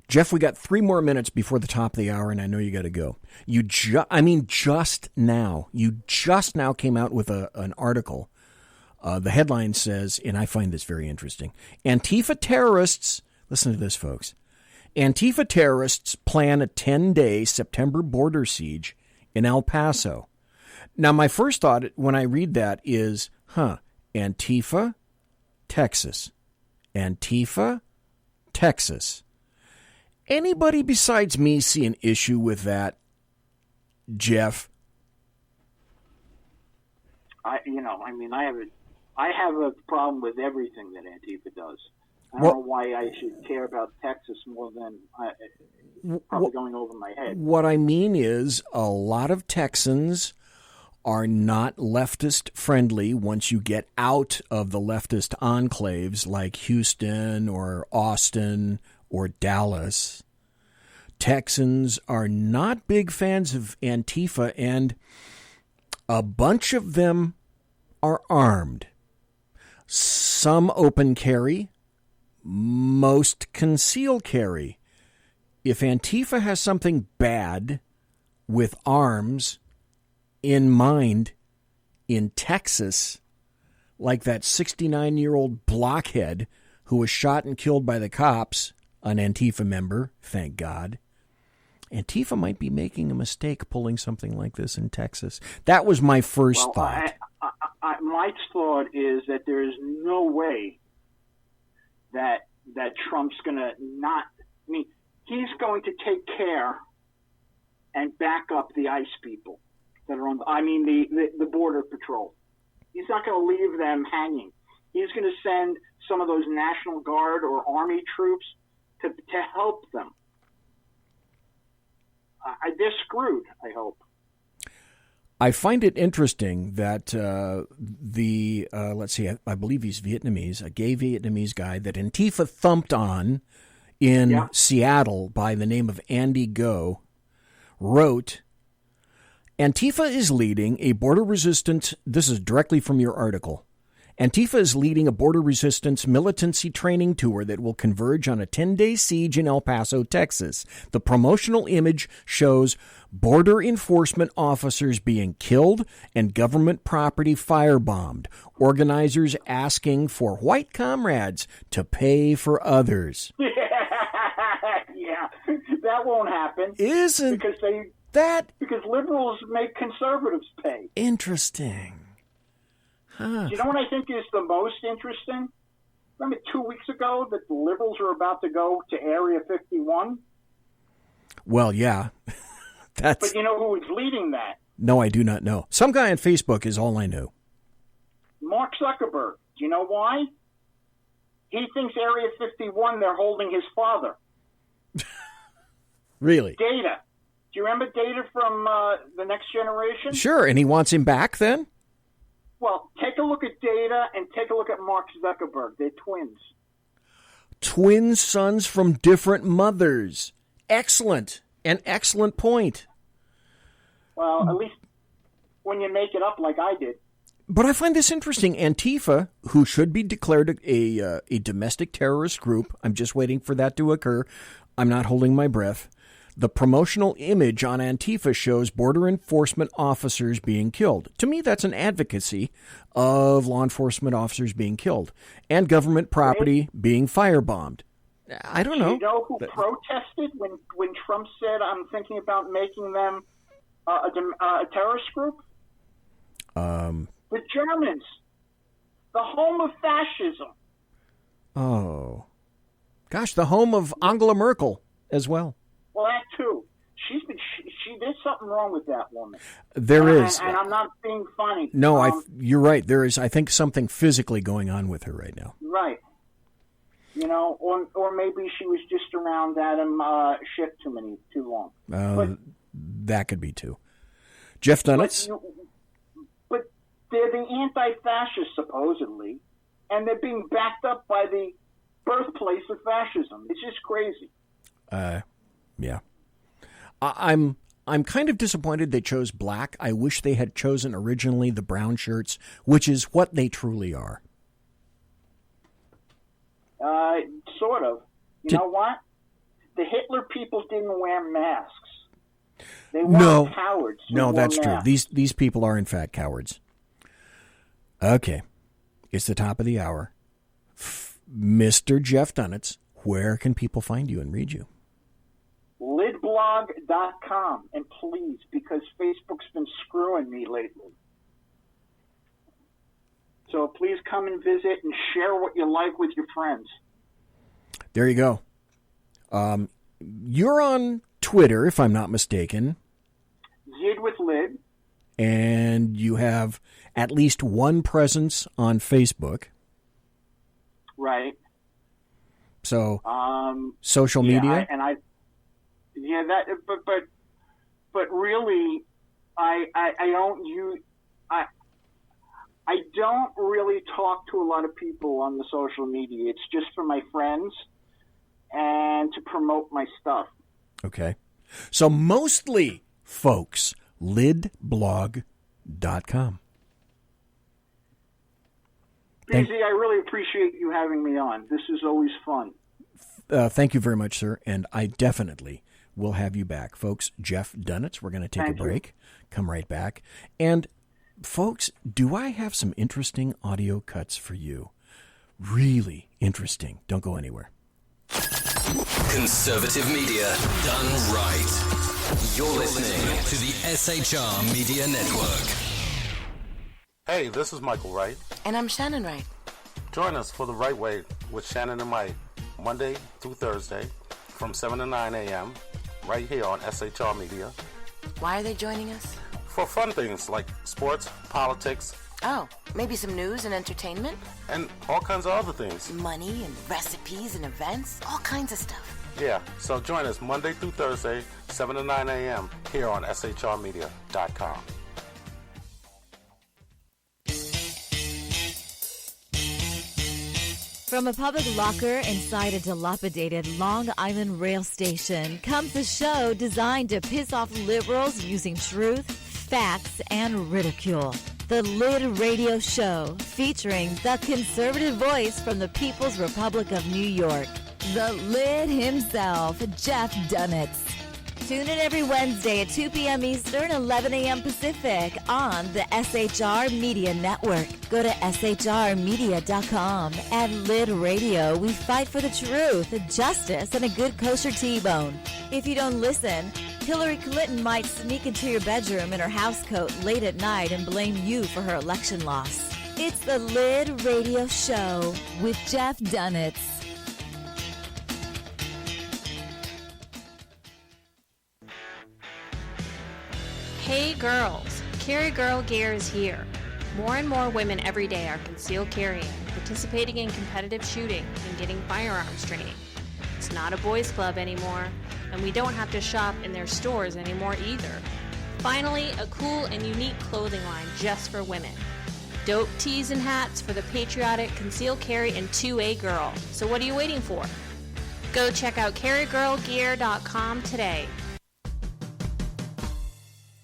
C: Jeff, we got 3 more minutes before the top of the hour, and I know you got to go. You just now came out with an article. The headline says, and I find this very interesting, Antifa terrorists, listen to this, folks, Antifa terrorists plan a 10-day September border siege in El Paso. Now, my first thought when I read that is, Antifa, Texas. Antifa, Texas. Anybody besides me see an issue with that, Jeff?
D: I have a problem with everything that Antifa does. I don't know why I should care about Texas more than probably going over my head.
C: What I mean is a lot of Texans are not leftist friendly once you get out of the leftist enclaves like Houston or Austin or Dallas. Texans are not big fans of Antifa, and a bunch of them are armed. Some open carry. Most conceal carry. If Antifa has something bad with arms in mind in Texas, like that 69-year-old blockhead who was shot and killed by the cops, an Antifa member, thank God, Antifa might be making a mistake pulling something like this in Texas. That was my first thought.
D: My thought is that there is no way that Trump's going to not. I mean, he's going to take care and back up the ICE people that are on. The Border Patrol. He's not going to leave them hanging. He's going to send some of those National Guard or Army troops to help them. They're screwed, I hope.
C: I find it interesting that let's see, I believe he's Vietnamese, a gay Vietnamese guy that Antifa thumped on in Seattle by the name of Andy Go, wrote, Antifa is leading a border resistance, this is directly from your article, Antifa is leading a border resistance militancy training tour that will converge on a 10-day siege in El Paso, Texas. The promotional image shows border enforcement officers being killed and government property firebombed. Organizers asking for white comrades to pay for others.
D: Yeah, that won't happen. Because liberals make conservatives pay.
C: Interesting.
D: Do you know what I think is the most interesting? Remember 2 weeks ago that the liberals were about to go to Area 51?
C: Well, yeah.
D: But you know who is leading that?
C: No, I do not know. Some guy on Facebook is all I know.
D: Mark Zuckerberg. Do you know why? He thinks Area 51, they're holding his father.
C: Really?
D: Data. Do you remember Data from The Next Generation?
C: Sure, and he wants him back then?
D: Well, take a look at Data and take a look at Mark Zuckerberg. They're twins.
C: Twin sons from different mothers. Excellent. An excellent point.
D: Well, at least when you make it up like I did.
C: But I find this interesting. Antifa, who should be declared a domestic terrorist group, I'm just waiting for that to occur. I'm not holding my breath. The promotional image on Antifa shows border enforcement officers being killed. To me, that's an advocacy of law enforcement officers being killed and government property being firebombed. I don't know.
D: Do you know who protested when Trump said, I'm thinking about making them a terrorist group? The Germans. The home of fascism.
C: Oh. Gosh, the home of Angela Merkel as well.
D: Well, that too. There's something wrong with that woman.
C: There is.
D: And I'm not being funny.
C: No, you're right. There is, I think, something physically going on with her right now.
D: Right. You know, or maybe she was just around Adam Schiff too long.
C: That could be too. Jeff Dunetz.
D: But they're the anti-fascists, supposedly, and they're being backed up by the birthplace of fascism. It's just crazy.
C: Yeah. I'm kind of disappointed they chose black. I wish they had chosen originally the brown shirts, which is what they truly are.
D: Sort of. You know what? The Hitler people didn't wear masks. They weren't cowards.
C: No, that's true. These people are, in fact, cowards. Okay. It's the top of the hour. Mr. Jeff Dunetz, where can people find you and read you?
D: Lidblog.com. And please, because Facebook's been screwing me lately. So please come and visit and share what you like with your friends.
C: There you go. You're on Twitter, if I'm not mistaken.
D: Zid with Lid.
C: And you have at least one presence on Facebook.
D: Right.
C: So, social media?
D: But really, I don't really talk to a lot of people on the social media. It's just for my friends and to promote my stuff.
C: Okay. So mostly, folks, lidblog.com.
D: BZ, I really appreciate you having me on. This is always fun.
C: Thank you very much, sir, and I definitely will have you back. Folks, Jeff Dunetz, we're going to take a break. Come right back. And, folks, do I have some interesting audio cuts for you? Really interesting. Don't go anywhere.
E: Conservative media done right. You're listening to the SHR Media Network.
L: Hey, this is Michael Wright.
M: And I'm Shannon Wright.
L: Join us for The Right Way with Shannon and Mike, Monday through Thursday from 7 to 9 a.m. right here on SHR Media.
M: Why are they joining us?
L: For fun things like sports, politics.
M: Oh, maybe some news and entertainment?
L: And all kinds of other things.
M: Money and recipes and events, all kinds of stuff.
L: Yeah, so join us Monday through Thursday, 7 to 9 a.m. here on SHRmedia.com.
I: From a public locker inside a dilapidated Long Island rail station comes a show designed to piss off liberals using truth, facts, and ridicule. The Lid Radio Show, featuring the conservative voice from the People's Republic of New York, the Lid himself, Jeff Dunetz. Tune in every Wednesday at 2 p.m. Eastern, 11 a.m. Pacific on the SHR Media Network. Go to shrmedia.com. At Lid Radio, we fight for the truth, justice, and a good kosher T-bone. If you don't listen, Hillary Clinton might sneak into your bedroom in her housecoat late at night and blame you for her election loss. It's the Lid Radio Show with Jeff Dunetz.
J: Hey girls, Carry Girl Gear is here. More and more women every day are concealed carrying, participating in competitive shooting, and getting firearms training. It's not a boys' club anymore, and we don't have to shop in their stores anymore either. Finally, a cool and unique clothing line just for women. Dope tees and hats for the patriotic, concealed carry, and 2A girl. So what are you waiting for? Go check out carrygirlgear.com today.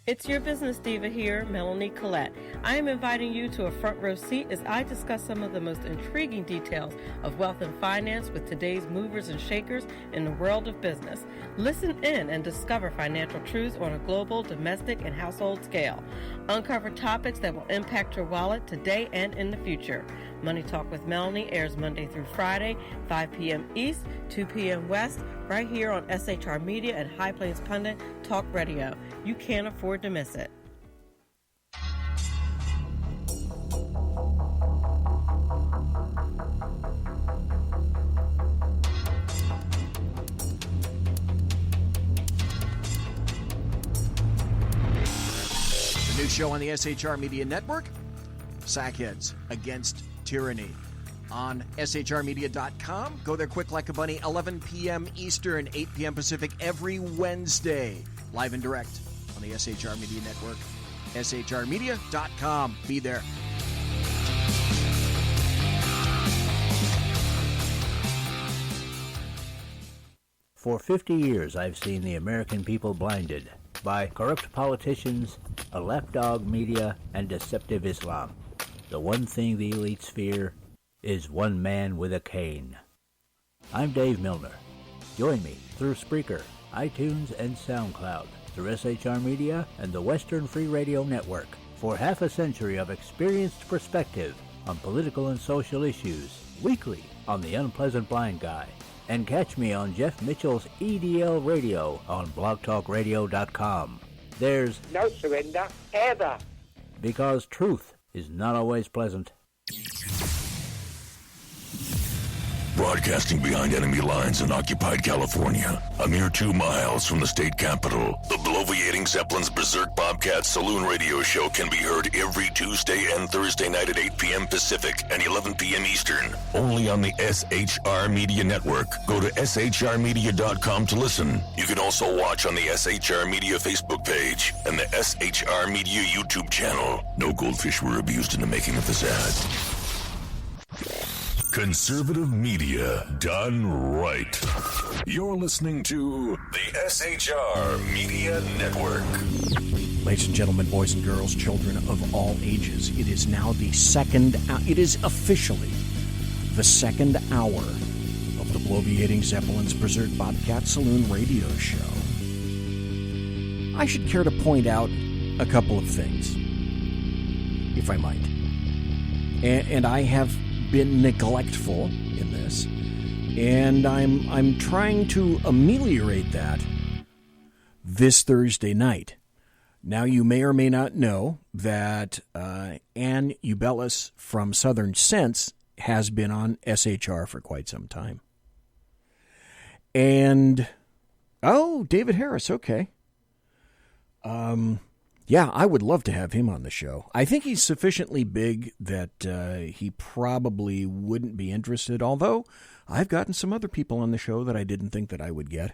H: It's your business diva here, Melanie Collette. I am inviting you to a front row seat as I discuss some of the most intriguing details of wealth and finance with today's movers and shakers in the world of business. Listen in and discover financial truths on a global, domestic, and household scale. Uncover topics that will impact your wallet today and in the future. Money Talk with Melanie airs Monday through Friday, 5 p.m. East, 2 p.m. West, right here on SHR Media and High Plains Pundit Talk Radio. You can't afford to miss it.
C: The new show on the SHR Media Network, Sackheads Against Tyranny. On shrmedia.com. Go there quick like a bunny, 11 p.m. Eastern, 8 p.m. Pacific, every Wednesday. Live and direct on the SHR Media Network. shrmedia.com. Be there.
F: For 50 years, I've seen the American people blinded by corrupt politicians, a lapdog media, and deceptive Islam. The one thing the elites fear is one man with a cane. I'm Dave Milner. Join me through Spreaker, iTunes, and SoundCloud, through SHR Media and the Western Free Radio Network, for half a century of experienced perspective on political and social issues, weekly on The Unpleasant Blind Guy. And catch me on Jeff Mitchell's EDL Radio on blogtalkradio.com. There's
G: no surrender, ever.
F: Because truth is not always pleasant.
K: Broadcasting behind enemy lines in occupied California, a mere 2 miles from the state capital, the bloviating Zeppelin's Berserk Bobcat Saloon radio show can be heard every Tuesday and Thursday night at 8 p.m. Pacific and 11 p.m. Eastern. Only on the SHR Media Network. Go to shrmedia.com to listen. You can also watch on the SHR Media Facebook page and the SHR Media YouTube channel. No goldfish were abused in the making of this ad. Conservative media done right. You're listening to the SHR Media Network.
C: Ladies and gentlemen, boys and girls, children of all ages, it is now it is officially the second hour of the bloviating Zeppelin's Berserk Bobcat Saloon radio show. I should care to point out a couple of things, if I might. And I have been neglectful in this, and I'm trying to ameliorate that this Thursday night. Now, you may or may not know that Ann Ubellis from Southern Sense has been on SHR for quite some time. And, David Harris, okay. Yeah, I would love to have him on the show. I think he's sufficiently big that he probably wouldn't be interested, although I've gotten some other people on the show that I didn't think that I would get.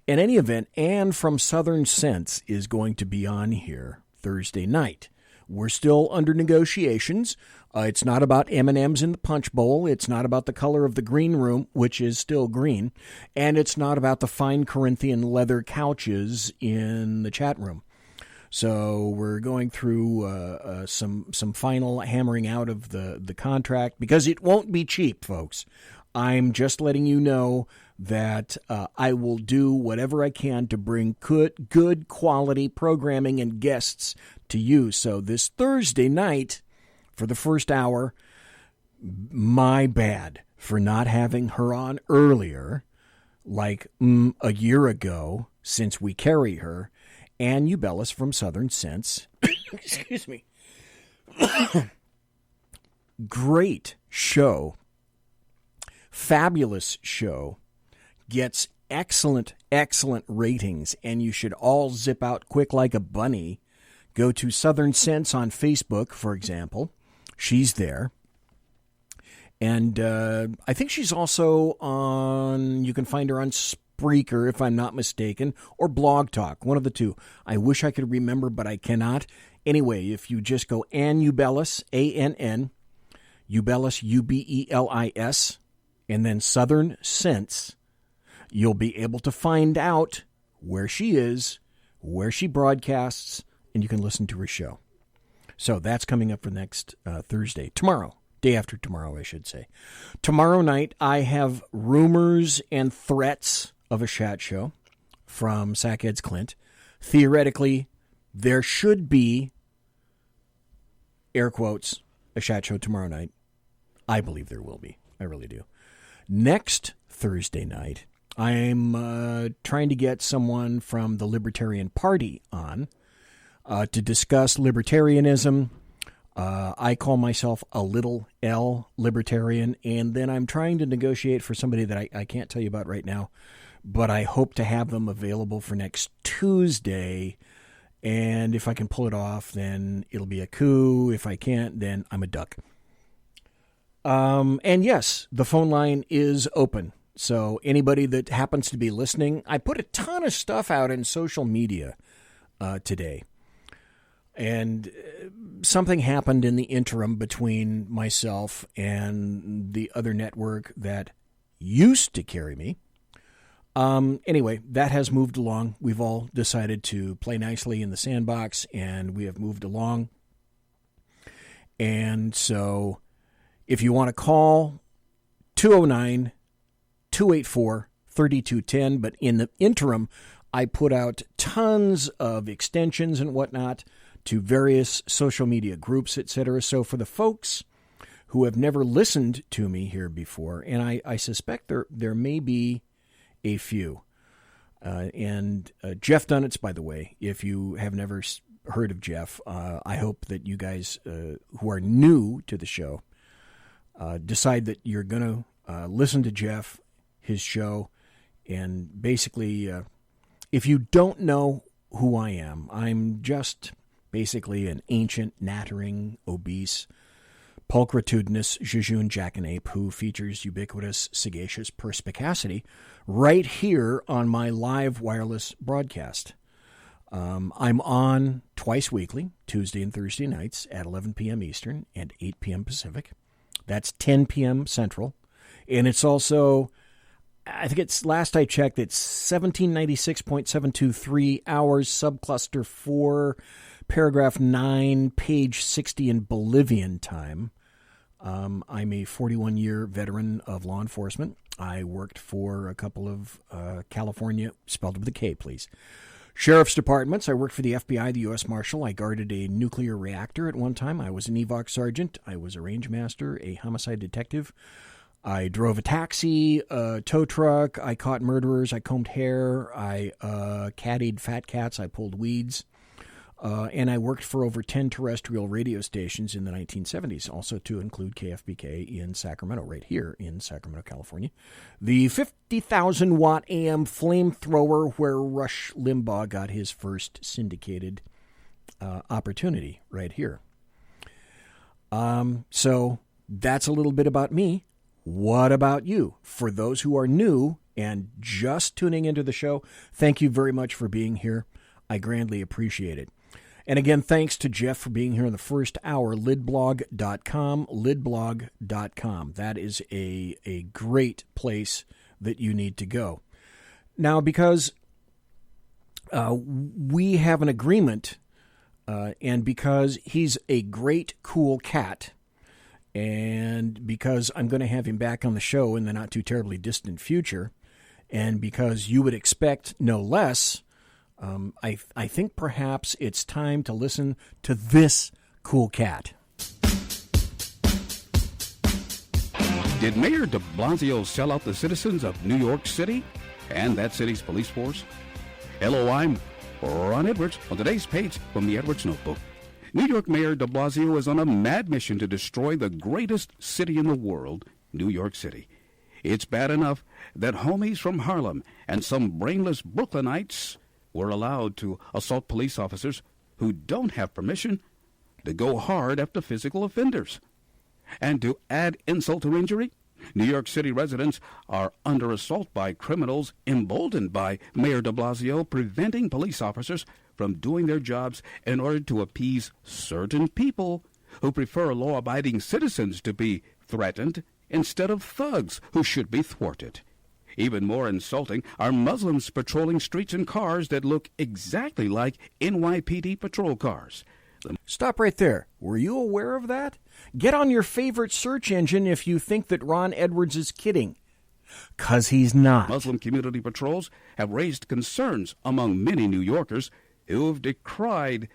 C: In any event, Ann from Southern Sense is going to be on here Thursday night. We're still under negotiations. It's not about M&Ms in the punch bowl. It's not about the color of the green room, which is still green. And it's not about the fine Corinthian leather couches in the chat room. So we're going through some final hammering out of the contract, because it won't be cheap, folks. I'm just letting you know that I will do whatever I can to bring good quality programming and guests to you. So this Thursday night, for the first hour, my bad for not having her on earlier, like a year ago, since we carry her. Ann Ubellis from Southern Sense. Excuse me. Great show. Fabulous show. Gets excellent ratings, and you should all zip out quick like a bunny. Go to Southern Sense on Facebook, for example. She's there. And I think she's also on, you can find her on Spreaker, if I'm not mistaken, or Blog Talk, one of the two. I wish I could remember, but I cannot. Anyway, if you just go Ann Ubelis, A-N-N, Ubelis, U-B-E-L-I-S, and then Southern Sense, you'll be able to find out where she is, where she broadcasts, and you can listen to her show. So that's coming up for next Thursday. Tomorrow. Day after tomorrow, I should say. Tomorrow night, I have rumors and threats of a chat show from Sackheads Clint. Theoretically, there should be, air quotes, a chat show tomorrow night. I believe there will be. I really do. Next Thursday night, I'm trying to get someone from the Libertarian Party on to discuss libertarianism. I call myself a little L libertarian, and then I'm trying to negotiate for somebody that I can't tell you about right now, but I hope to have them available for next Tuesday, and if I can pull it off, then it'll be a coup. If I can't, then I'm a duck. And yes, the phone line is open, so anybody that happens to be listening, I put a ton of stuff out in social media today. And something happened in the interim between myself and the other network that used to carry me. Anyway, that has moved along. We've all decided to play nicely in the sandbox, and we have moved along. And so if you want to call, 209-284-3210. But in the interim, I put out tons of extensions and whatnot to various social media groups, etc. So for the folks who have never listened to me here before, and I suspect there may be a few, and Jeff Dunetz, by the way, if you have never heard of Jeff, I hope that you guys who are new to the show decide that you're going to listen to Jeff, his show, and basically, if you don't know who I am, I'm just basically an ancient, nattering, obese, pulchritudinous jejune jackanape who features ubiquitous, sagacious perspicacity right here on my live wireless broadcast. I'm on twice weekly, Tuesday and Thursday nights at 11 p.m. Eastern and 8 p.m. Pacific. That's 10 p.m. Central. And it's also, I think it's, last I checked, it's 1796.723 hours, subcluster 4, paragraph 9, page 60 in Bolivian time. I'm a 41-year veteran of law enforcement. I worked for a couple of California, spelled with a K, please, sheriff's departments. I worked for the FBI, the U.S. Marshal. I guarded a nuclear reactor at one time. I was an EVOC sergeant. I was a range master, a homicide detective. I drove a taxi, a tow truck. I caught murderers. I combed hair. I caddied fat cats. I pulled weeds. And I worked for over 10 terrestrial radio stations in the 1970s, also to include KFBK in Sacramento, right here in Sacramento, California. The 50,000-watt AM flamethrower where Rush Limbaugh got his first syndicated opportunity right here. So that's a little bit about me. What about you? For those who are new and just tuning into the show, thank you very much for being here. I grandly appreciate it. And again, thanks to Jeff for being here in the first hour, lidblog.com, lidblog.com. That is a great place that you need to go. Now, because we have an agreement, and because he's a great, cool cat, and because I'm going to have him back on the show in the not too terribly distant future, and because you would expect no less, I think perhaps it's time to listen to this cool cat.
Q: Did Mayor de Blasio sell out the citizens of New York City and that city's police force? Hello, I'm Ron Edwards on today's page from the Edwards Notebook. New York Mayor de Blasio is on a mad mission to destroy the greatest city in the world, New York City. It's bad enough that homies from Harlem and some brainless Brooklynites were allowed to assault police officers who don't have permission to go hard after physical offenders. And to add insult to injury, New York City residents are under assault by criminals emboldened by Mayor de Blasio preventing police officers from doing their jobs in order to appease certain people who prefer law-abiding citizens to be threatened instead of thugs who should be thwarted. Even more insulting are Muslims patrolling streets in cars that look exactly like NYPD patrol cars.
C: Stop right there. Were you aware of that? Get on your favorite search engine if you think that Ron Edwards is kidding. 'Cause he's not.
Q: Muslim community patrols have raised concerns among many New Yorkers who have decried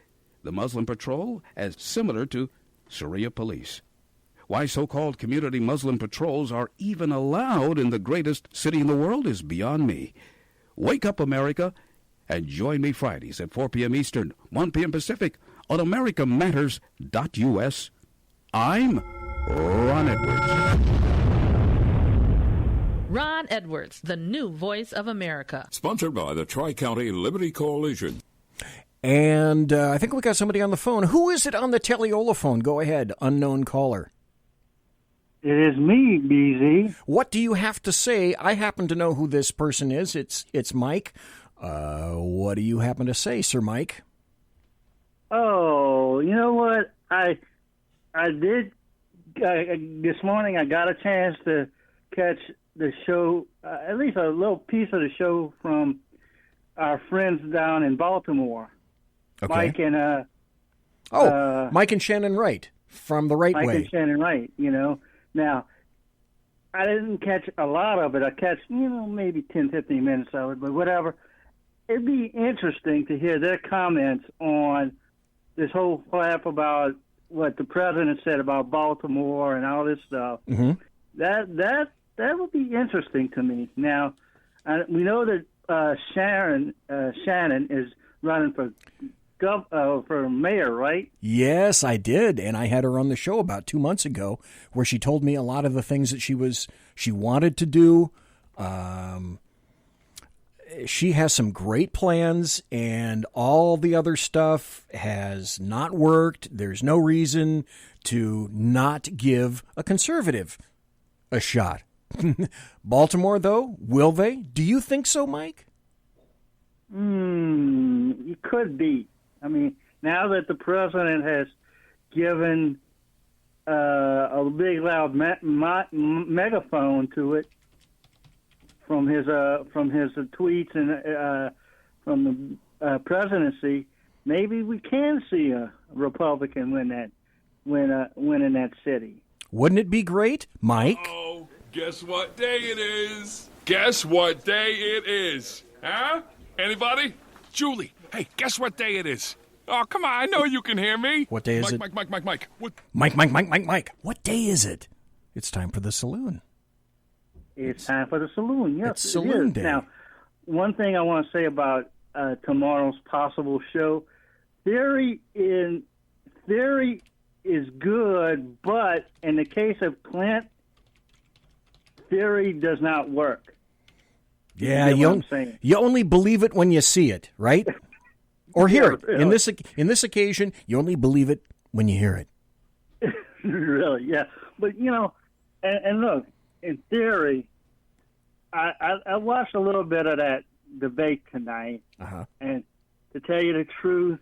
Q: the Muslim patrol as similar to Sharia police. Why so-called community Muslim patrols are even allowed in the greatest city in the world is beyond me. Wake up, America, and join me Fridays at 4 p.m. Eastern, 1 p.m. Pacific on americamatters.us. I'm Ron Edwards.
R: Ron Edwards, the new voice of America.
S: Sponsored by the Tri-County Liberty Coalition.
C: And I think we got somebody on the phone. Who is it on the teleola phone? Go ahead, unknown caller.
T: It is me, BZ.
C: What do you have to say? I happen to know who this person is. It's Mike. What do you happen to say, Sir Mike?
T: Oh, you know what? I did this morning. I got a chance to catch the show, at least a little piece of the show from our friends down in Baltimore.
C: Okay.
T: Mike and
C: Mike and Shannon Wright from the Right
T: Mike
C: Way.
T: and Shannon Wright. You know, now I didn't catch a lot of it. I catch maybe 10, 15 minutes of it, but whatever. It'd be interesting to hear their comments on this whole flap about what the president said about Baltimore and all this stuff.
C: Mm-hmm.
T: That would be interesting to me. Now, we know that Shannon is running for mayor, right?
C: Yes, I did, and I had her on the show about 2 months ago, where she told me a lot of the things that she wanted to do. She has some great plans, and all the other stuff has not worked. There's no reason to not give a conservative a shot. Baltimore, though, will they? Do you think so, Mike?
T: It could be. I mean, now that the president has given a big, loud megaphone to it, from his tweets and from the presidency, maybe we can see a Republican win in that city.
C: Wouldn't it be great, Mike?
S: Oh, guess what day it is? Guess what day it is? Huh? Anybody? Julie, hey, guess what day it is? Oh, come on, I know you can hear me.
C: What day is it?
S: Mike. What?
C: Mike. What day is it? It's time for the saloon.
T: It's time for the saloon. Yes,
C: it's Saloon Day.
T: Now, one thing I want to say about tomorrow's possible show, theory is good, but in the case of Clint, theory does not work.
C: Yeah, you only believe it when you see it, right? Or hear it. In this occasion, you only believe it when you hear it.
T: Really, yeah. But and look, in theory, I watched a little bit of that debate tonight, and to tell you the truth,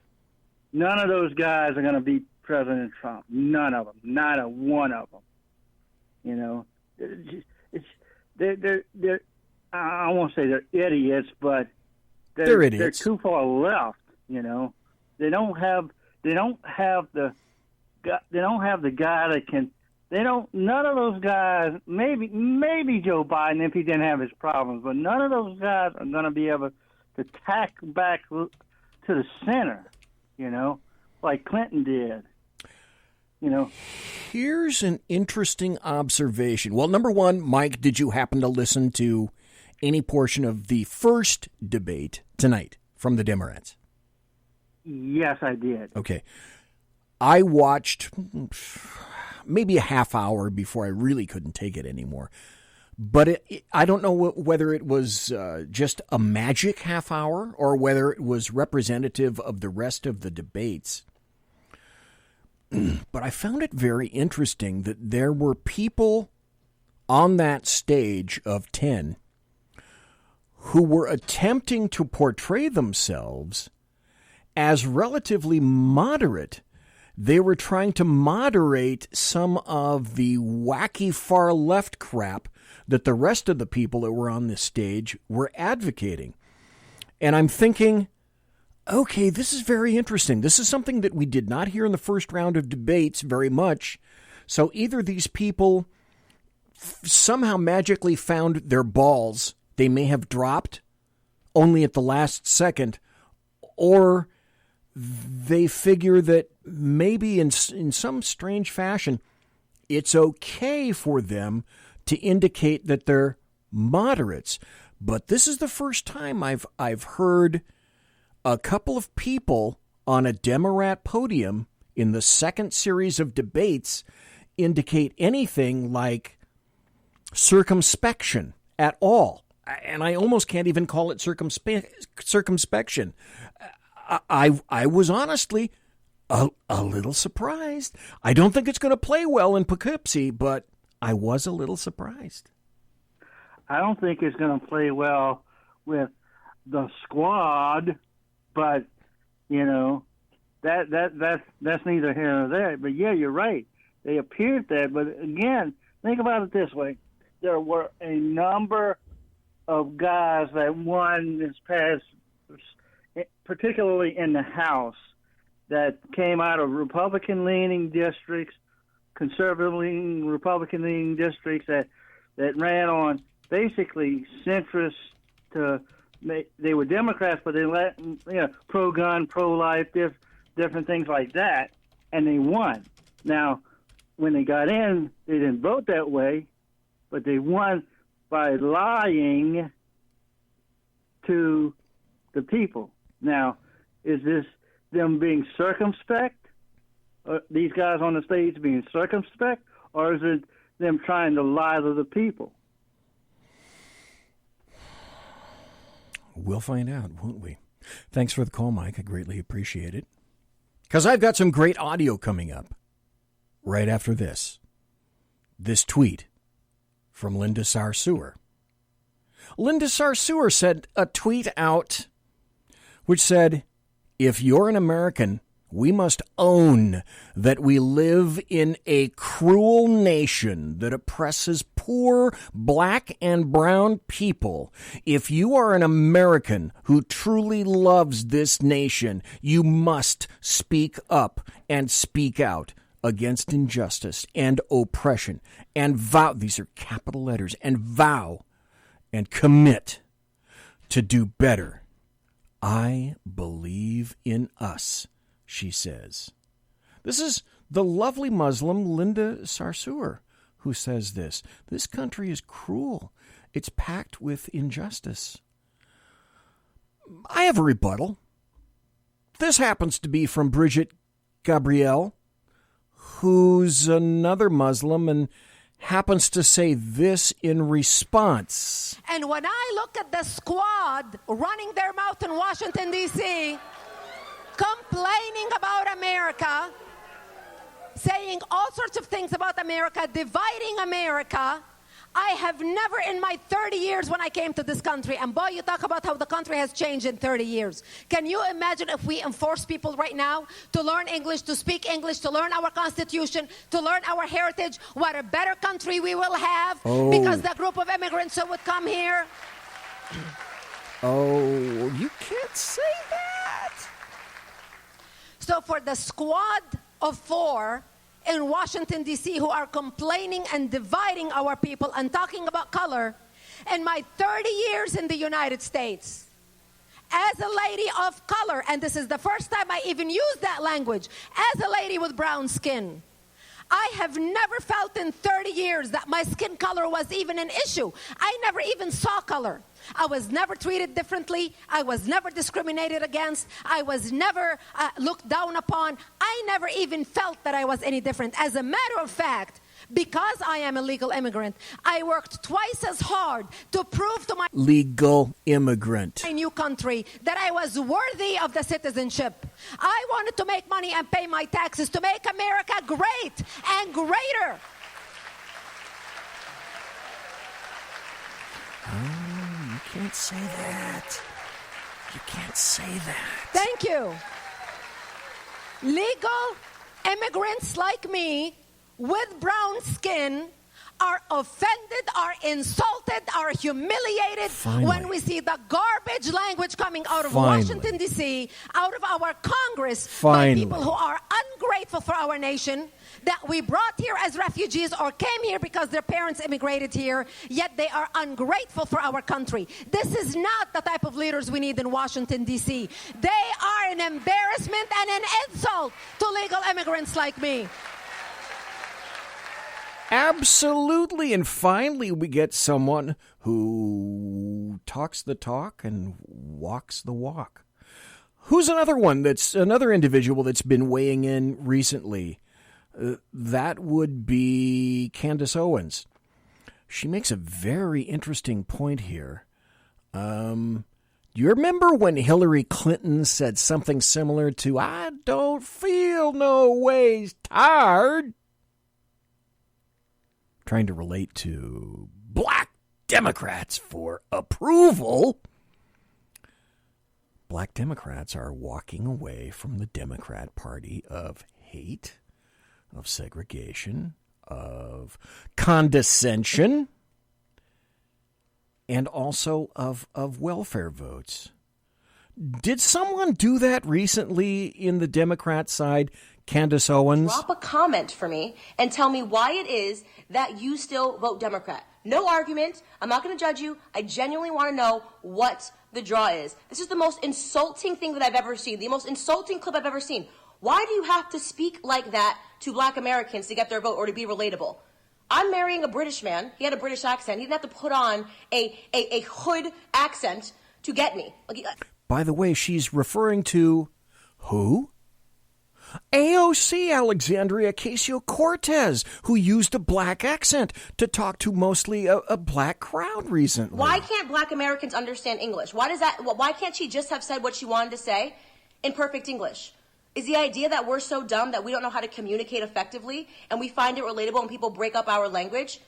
T: none of those guys are going to beat President Trump. None of them. Not a one of them. They're I won't say they're idiots, but
C: they're idiots.
T: They're too far left. They don't have the guy that can. None of those guys. Maybe Joe Biden if he didn't have his problems, but none of those guys are going to be able to tack back to the center. Like Clinton did.
C: Here's an interesting observation. Well, number one, Mike, did you happen to listen to any portion of the first debate tonight from the Democrats?
T: Yes, I did.
C: Okay. I watched maybe a half hour before I really couldn't take it anymore. But I don't know whether it was just a magic half hour or whether it was representative of the rest of the debates. But I found it very interesting that there were people on that stage of 10 who were attempting to portray themselves as relatively moderate. They were trying to moderate some of the wacky far left crap that the rest of the people that were on this stage were advocating. And I'm thinking, okay, this is very interesting. This is something that we did not hear in the first round of debates very much. So either these people somehow magically found their balls they may have dropped only at the last second, or they figure that maybe in some strange fashion it's okay for them to indicate that they're moderates. But this is the first time I've heard a couple of people on a Democrat podium in the second series of debates indicate anything like circumspection at all. And I almost can't even call it circumspection. I was honestly a little surprised. I don't think it's going to play well in Poughkeepsie, but I was a little surprised.
T: I don't think it's going to play well with the squad, but that's neither here nor there. But yeah, you're right. They appeared there, but again, think about it this way: there were a number of guys that won this past, particularly in the House, that came out of Republican-leaning districts, conservative-leaning, Republican-leaning districts that ran on basically centrist to. They were Democrats, but they let pro-gun, pro-life, different things like that, and they won. Now, when they got in, they didn't vote that way, but they won by lying to the people. Now, is this them being circumspect? These guys on the stage being circumspect? Or is it them trying to lie to the people?
C: We'll find out, won't we? Thanks for the call, Mike. I greatly appreciate it. Because I've got some great audio coming up right after this. This tweet from Linda Sarsour. Linda Sarsour sent a tweet out which said, "If you're an American, we must own that we live in a cruel nation that oppresses poor black and brown people. If you are an American who truly loves this nation, you must speak up and speak out against injustice and oppression and vow," these are capital letters, "and vow and commit to do better. I believe in us," she says. This is the lovely Muslim Linda Sarsour who says this. This country is cruel. It's packed with injustice. I have a rebuttal. This happens to be from Bridget Gabrielle, who's another Muslim and happens to say this in response.
N: And when I look at the squad running their mouth in Washington, D.C., complaining about America, saying all sorts of things about America, dividing America, I have never in my 30 years when I came to this country, and boy, you talk about how the country has changed in 30 years. Can you imagine if we enforce people right now to learn English, to speak English, to learn our Constitution, to learn our heritage, what a better country we will have because the group of immigrants who would come here?
C: Oh, you can't say that.
N: So for the squad of 4 in Washington, D.C., who are complaining and dividing our people and talking about color, in my 30 years in the United States, as a lady of color, and this is the first time I even used that language, as a lady with brown skin, I have never felt in 30 years that my skin color was even an issue. I never even saw color. I was never treated differently. I was never discriminated against. I was never looked down upon. I never even felt that I was any different. As a matter of fact, Because I am a legal immigrant, I worked twice as hard to prove to my
C: legal immigrant
N: new country that I was worthy of the citizenship. I wanted to make money and pay my taxes to make America great and greater.
C: Oh, you can't say that. You can't say that.
N: Thank you. Legal immigrants like me with brown skin are offended, are insulted, are humiliated when we see the garbage language coming out of Washington, D.C., out of our Congress, by people who are ungrateful for our nation, that we brought here as refugees or came here because their parents immigrated here, yet they are ungrateful for our country. This is not the type of leaders we need in Washington, D.C. They are an embarrassment and an insult to legal immigrants like me.
C: Absolutely. And finally, we get someone who talks the talk and walks the walk. Who's another individual that's been weighing in recently? That would be Candace Owens. She makes a very interesting point here. Do you remember when Hillary Clinton said something similar to, "I don't feel no ways tired"? Trying to relate to black Democrats for approval. Black Democrats are walking away from the Democrat Party of hate, of segregation, of condescension, and also of welfare votes. Did someone do that recently in the Democrat side? Candace Owens?
U: Drop a comment for me and tell me why it is that you still vote Democrat. No argument. I'm not going to judge you. I genuinely want to know what the draw is. This is the most insulting thing that I've ever seen, the most insulting clip I've ever seen. Why do you have to speak like that to black Americans to get their vote or to be relatable? I'm marrying a British man. He had a British accent. He didn't have to put on a hood accent to get me.
C: By the way, she's referring to who? AOC Alexandria Ocasio-Cortez, who used a black accent to talk to mostly a black crowd recently.
U: Why can't black Americans understand English? Why can't she just have said what she wanted to say in perfect English? Is the idea that we're so dumb that we don't know how to communicate effectively and we find it relatable when people break up our language?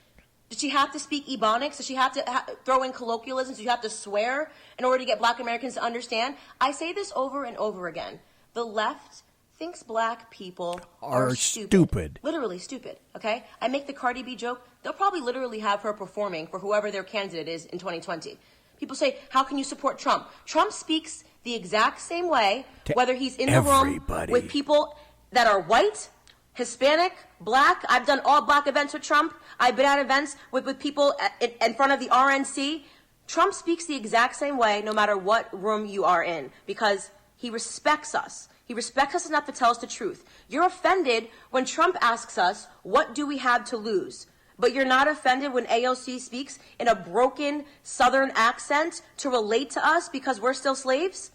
U: Does she have to speak Ebonics? Does she have to throw in colloquialisms? Do you have to swear in order to get black Americans to understand? I say this over and over again. The left thinks black people are stupid. Literally stupid, okay? I make the Cardi B joke. They'll probably literally have her performing for whoever their candidate is in 2020. People say, how can you support Trump? Trump speaks the exact same way, whether he's in the room with people that are white, Hispanic, black. I've done all black events with Trump. I've been at events with people in front of the RNC. Trump speaks the exact same way no matter what room you are in because he respects us. He respects us enough to tell us the truth. You're offended when Trump asks us, what do we have to lose? But you're not offended when AOC speaks in a broken Southern accent to relate to us because we're still slaves?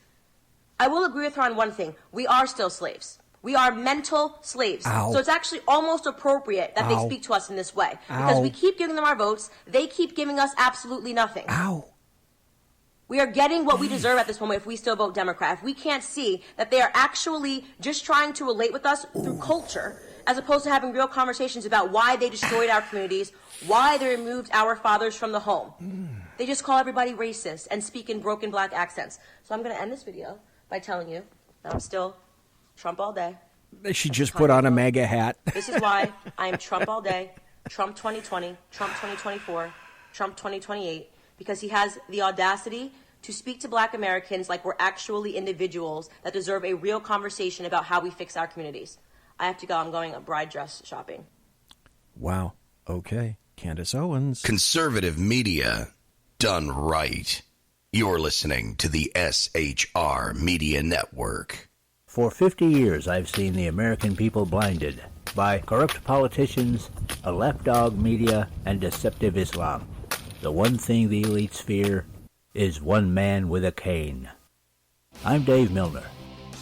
U: I will agree with her on one thing. We are still slaves. We are mental slaves.
C: Ow.
U: So it's actually almost appropriate that they speak to us in this way. Because we keep giving them our votes. They keep giving us absolutely nothing.
C: Ow.
U: We are getting what we deserve at this moment if we still vote Democrat. If we can't see that they are actually just trying to relate with us through culture, as opposed to having real conversations about why they destroyed our communities, why they removed our fathers from the home. They just call everybody racist and speak in broken black accents. So I'm going to end this video by telling you that I'm still Trump all day.
C: She just put on a MAGA hat.
U: This is why I am Trump all day, Trump 2020, Trump 2024, Trump 2028, because he has the audacity to speak to black Americans like we're actually individuals that deserve a real conversation about how we fix our communities. I have to go. I'm going bride dress shopping.
C: Wow. Okay. Candace Owens.
E: Conservative media done right. You're listening to the SHR Media Network.
F: For 50 years, I've seen the American people blinded by corrupt politicians, a left-dog media, and deceptive Islam. The one thing the elites fear is one man with a cane. I'm Dave Milner.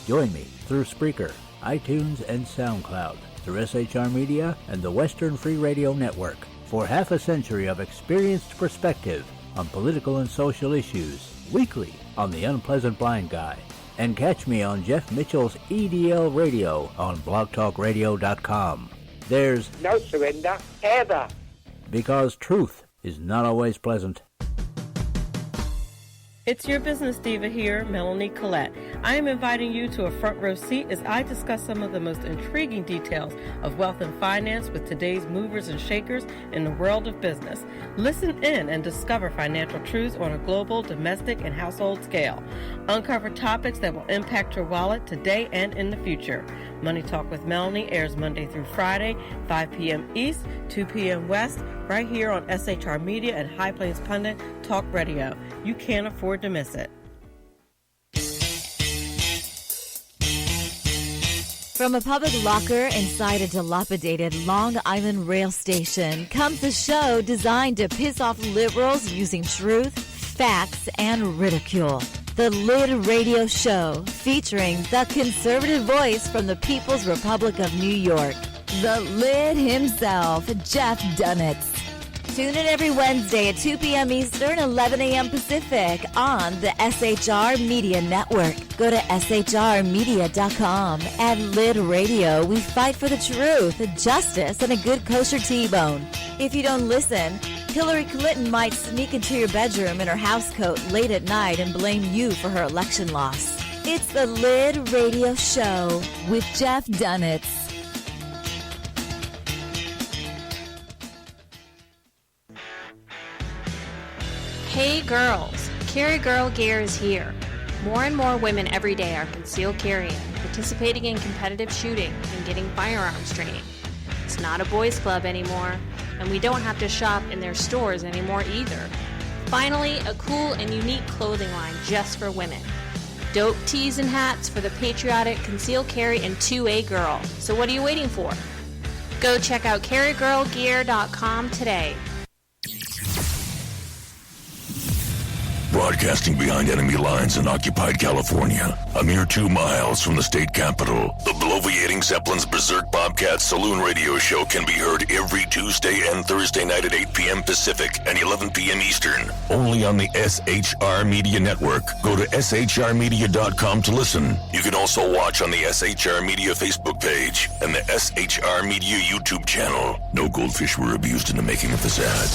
F: Join me through Spreaker, iTunes, and SoundCloud through SHR Media and the Western Free Radio Network for half a century of experienced perspective on political and social issues, weekly on The Unpleasant Blind Guy. And catch me on Jeff Mitchell's EDL Radio on blogtalkradio.com. There's
G: no surrender, ever.
F: Because truth is not always pleasant.
H: It's your business diva here, Melanie Collette. I am inviting you to a front row seat as I discuss some of the most intriguing details of wealth and finance with today's movers and shakers in the world of business. Listen in and discover financial truths on a global, domestic, and household scale. Uncover topics that will impact your wallet today and in the future. Money Talk with Melanie airs Monday through Friday, 5 p.m. East, 2 p.m. West, right here on SHR Media and High Plains Pundit Talk Radio. You can't afford to miss it.
I: From a public locker inside a dilapidated Long Island rail station comes a show designed to piss off liberals using truth, facts, and ridicule. The Lid Radio Show, featuring the conservative voice from the People's Republic of New York, the Lid himself, JEFF DUNETZ. Tune in every Wednesday at 2 p.m. Eastern, 11 a.m. Pacific on the SHR Media Network. Go to shrmedia.com. At Lid Radio, we fight for the truth, justice, and a good kosher T-bone. If you don't listen, Hillary Clinton might sneak into your bedroom in her housecoat late at night and blame you for her election loss. It's the Lid Radio Show with JEFF DUNETZ.
J: Hey girls, Carry Girl Gear is here. More and more women every day are concealed carrying, participating in competitive shooting, and getting firearms training. It's not a boys' club anymore, and we don't have to shop in their stores anymore either. Finally, a cool and unique clothing line just for women. Dope tees and hats for the patriotic concealed carry and 2A girl. So what are you waiting for? Go check out carrygirlgear.com today.
K: Broadcasting behind enemy lines in occupied California, a mere 2 miles from the state capitol, the bloviating Zeppelin's Berserk Bobcat Saloon radio show can be heard every Tuesday and Thursday night at 8 p.m. Pacific and 11 p.m. Eastern, only on the SHR Media Network. Go to shrmedia.com to listen. You can also watch on the SHR Media Facebook page and the SHR Media YouTube channel. No goldfish were abused in the making of this ad.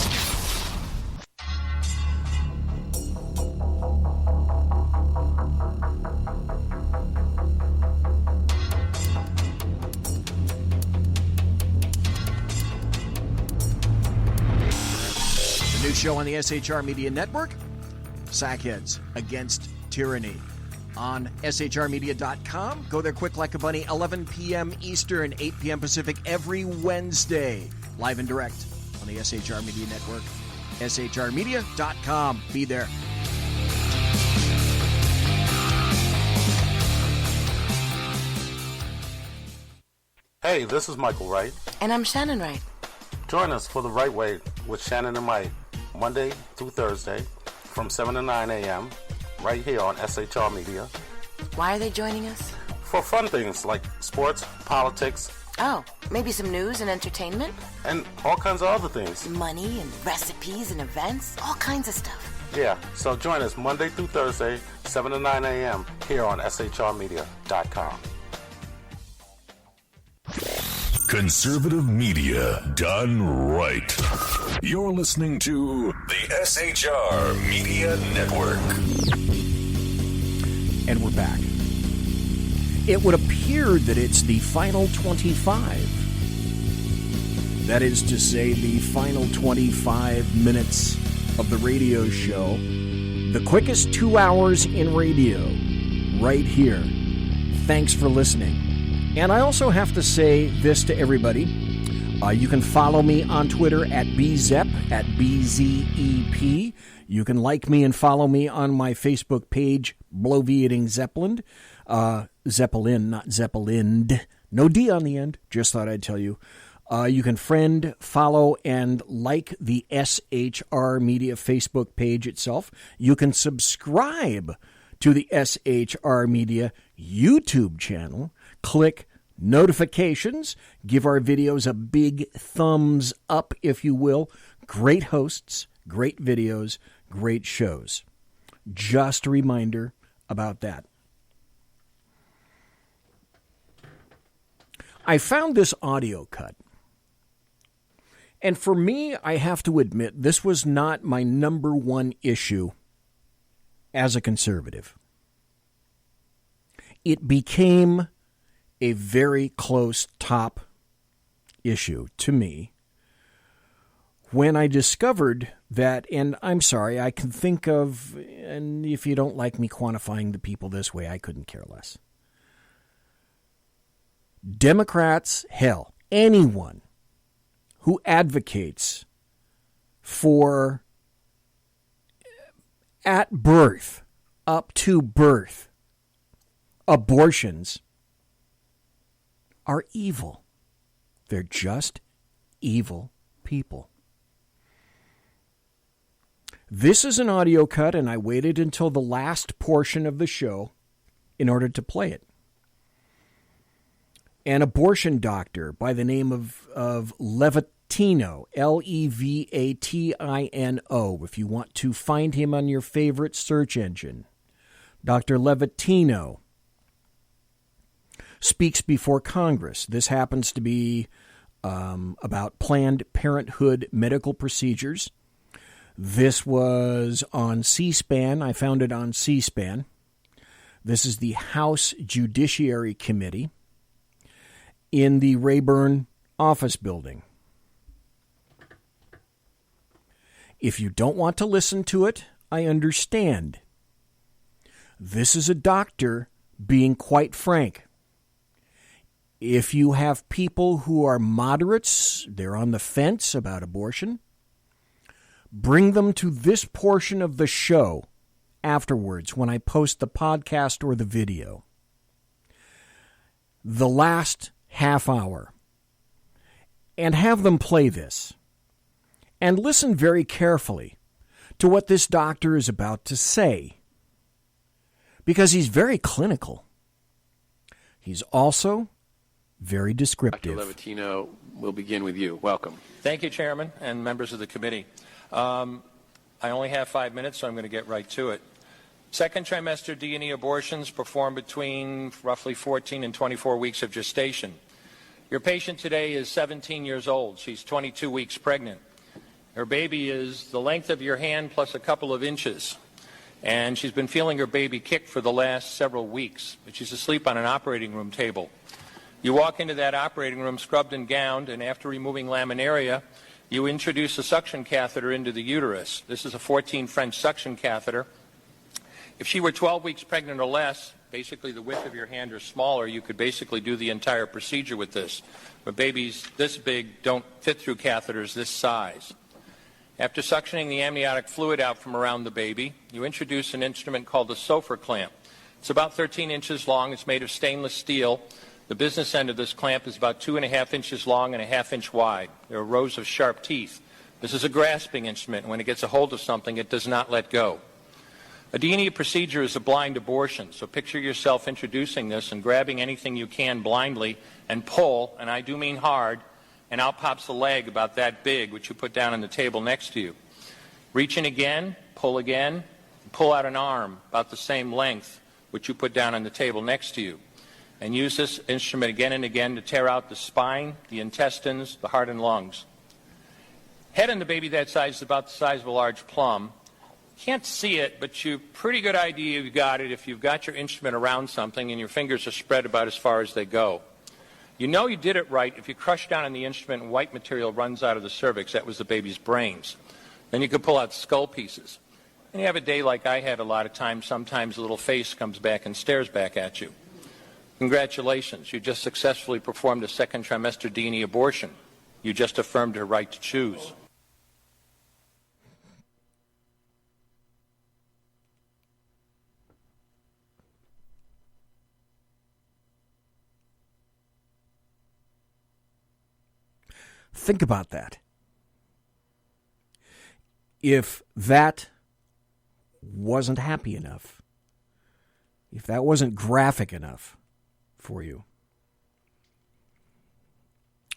C: New show on the SHR Media Network, Sackheads Against Tyranny. On shrmedia.com. Go there quick like a bunny, 11 p.m. Eastern, 8 p.m. Pacific, every Wednesday. Live and direct on the SHR Media Network. shrmedia.com. Be there.
L: Hey, this is Michael Wright.
M: And I'm Shannon Wright.
L: Join us for The Right Way with Shannon and Mike, Monday through Thursday from 7 to 9 a.m. right here on SHR Media.
M: Why are they joining us?
L: For fun things like sports, politics.
M: Oh, maybe some news and entertainment?
L: And all kinds of other things.
M: Money and recipes and events, all kinds of stuff.
L: Yeah, so join us Monday through Thursday, 7 to 9 a.m. here on shrmedia.com.
K: Conservative media done right. You're listening to the SHR Media Network.
C: And we're back. It would appear that it's the final 25. That is to say, the final 25 minutes of the radio show. The quickest 2 hours in radio, right here. Thanks for listening. And I also have to say this to everybody. You can follow me on Twitter at BZEP, at BZEP. You can like me and follow me on my Facebook page, Bloviating Zeppelin. Zeppelin, not Zeppelin. No D on the end. Just thought I'd tell you. You can friend, follow, and like the SHR Media Facebook page itself. You can subscribe to the SHR Media YouTube channel. Click notifications. Give our videos a big thumbs up, if you will. Great hosts, great videos, great shows. Just a reminder about that. I found this audio cut. And for me, I have to admit, this was not my number one issue as a conservative. It became a very close top issue to me when I discovered that, and I'm sorry, I can think of, and if you don't like me quantifying the people this way, I couldn't care less. Democrats, hell, anyone who advocates for at birth, up to birth, abortions are evil. They're just evil people. This is an audio cut, and I waited until the last portion of the show in order to play it. An abortion doctor by the name of Levatino, Levatino, if you want to find him on your favorite search engine. Dr. Levatino speaks before Congress. This happens to be about Planned Parenthood medical procedures. This was on C-SPAN. I found it on C-SPAN. This is the House Judiciary Committee in the Rayburn office building. If you don't want to listen to it, I understand. This is a doctor being quite frank. If you have people who are moderates, they're on the fence about abortion, bring them to this portion of the show afterwards when I post the podcast or the video. The last half hour. And have them play this. And listen very carefully to what this doctor is about to say. Because he's very clinical. He's also very descriptive.
A: Dr. Levatino, we'll begin with you. Welcome.
V: Thank you, Chairman and members of the committee. I only have 5 minutes, so I'm going to get right to it. Second trimester D&E abortions performed between roughly 14 and 24 weeks of gestation. Your patient today is 17 years old. She's 22 weeks pregnant. Her baby is the length of your hand plus a couple of inches. And she's been feeling her baby kick for the last several weeks. But she's asleep on an operating room table. You walk into that operating room scrubbed and gowned, and after removing laminaria, you introduce a suction catheter into the uterus. This is a 14 French suction catheter. If she were 12 weeks pregnant or less, basically the width of your hand or smaller, you could basically do the entire procedure with this. But babies this big don't fit through catheters this size. After suctioning the amniotic fluid out from around the baby, you introduce an instrument called a SOFR clamp. It's about 13 inches long. It's made of stainless steel. The business end of this clamp is about 2.5 inches long and 1/2 inch wide. There are rows of sharp teeth. This is a grasping instrument, and when it gets a hold of something, it does not let go. A D&E procedure is a blind abortion, so picture yourself introducing this and grabbing anything you can blindly and pull, and I do mean hard, and out pops a leg about that big, which you put down on the table next to you. Reach in again, pull out an arm about the same length, which you put down on the table next to you. And use this instrument again and again to tear out the spine, the intestines, the heart and lungs. Head on the baby that size is about the size of a large plum. Can't see it, but you pretty good idea you've got it if you've got your instrument around something and your fingers are spread about as far as they go. You know you did it right if you crush down on the instrument and white material runs out of the cervix. That was the baby's brains. Then you could pull out skull pieces. And you have a day like I had a lot of times. Sometimes a little face comes back and stares back at you. Congratulations. You just successfully performed a second trimester D&E abortion. You just affirmed her right to choose.
C: Think about that. If that wasn't happy enough, if that wasn't graphic enough for you,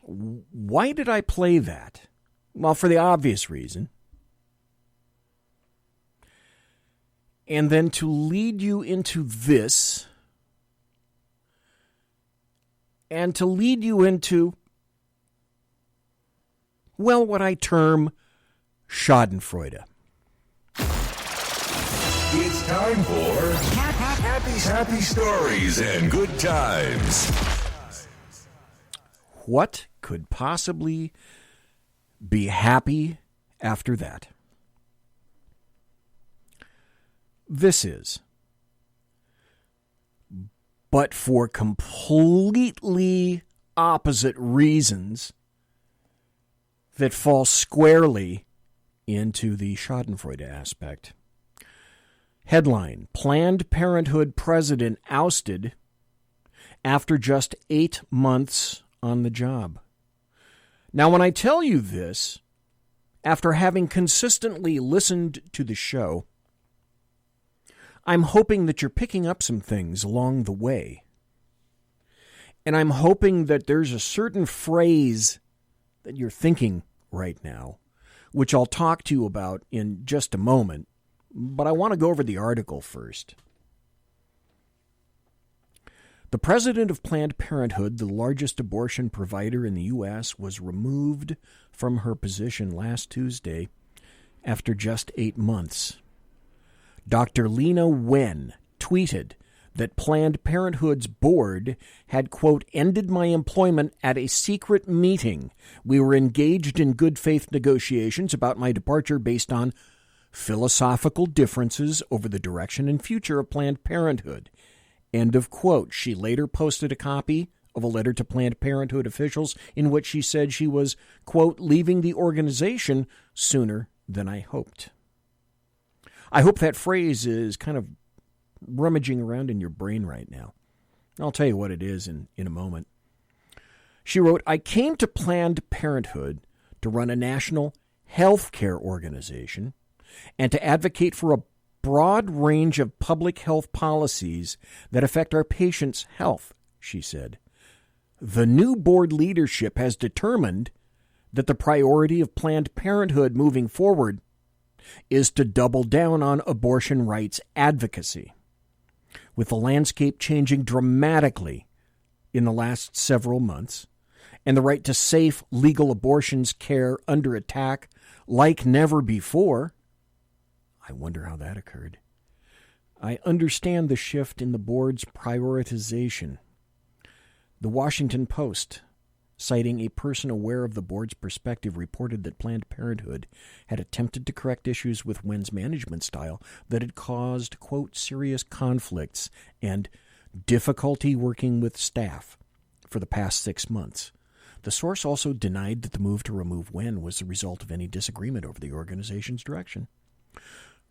C: Why did I play that? Well, for the obvious reason. And then to lead you into this, and to lead you into, well, what I term Schadenfreude.
K: It's time for happy stories and good times.
C: What could possibly be happy after that? This is, but for completely opposite reasons that fall squarely into the Schadenfreude aspect. Headline: Planned Parenthood president ousted after just 8 months on the job. Now, when I tell you this, after having consistently listened to the show, I'm hoping that you're picking up some things along the way. And I'm hoping that there's a certain phrase that you're thinking right now, which I'll talk to you about in just a moment. But I want to go over the article first. The president of Planned Parenthood, the largest abortion provider in the U.S., was removed from her position last Tuesday after just 8 months. Dr. Lena Wen tweeted that Planned Parenthood's board had, quote, ended my employment at a secret meeting. We were engaged in good faith negotiations about my departure based on philosophical differences over the direction and future of Planned Parenthood. End of quote. She later posted a copy of a letter to Planned Parenthood officials in which she said she was, quote, leaving the organization sooner than I hoped. I hope that phrase is kind of rummaging around in your brain right now. I'll tell you what it is in a moment. She wrote, I came to Planned Parenthood to run a national health care organization and to advocate for a broad range of public health policies that affect our patients' health, she said. The new board leadership has determined that the priority of Planned Parenthood moving forward is to double down on abortion rights advocacy. With the landscape changing dramatically in the last several months, and the right to safe, legal abortions care under attack like never before, I wonder how that occurred. I understand the shift in the board's prioritization. The Washington Post, citing a person aware of the board's perspective, reported that Planned Parenthood had attempted to correct issues with Wen's management style that had caused, quote, serious conflicts and difficulty working with staff for the past 6 months. The source also denied that the move to remove Wen was the result of any disagreement over the organization's direction.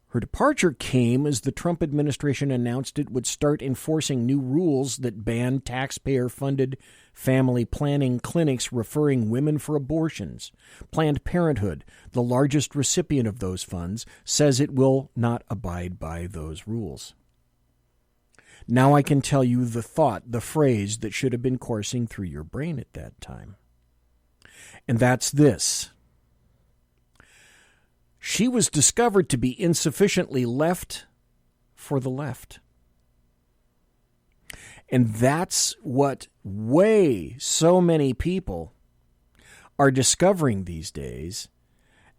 C: Her departure came as the Trump administration announced it would start enforcing new rules that ban taxpayer-funded family planning clinics referring women for abortions. Planned Parenthood, the largest recipient of those funds, says it will not abide by those rules. Now I can tell you the thought, the phrase that should have been coursing through your brain at that time. And that's this. She was discovered to be insufficiently left for the left. And that's what so many people are discovering these days.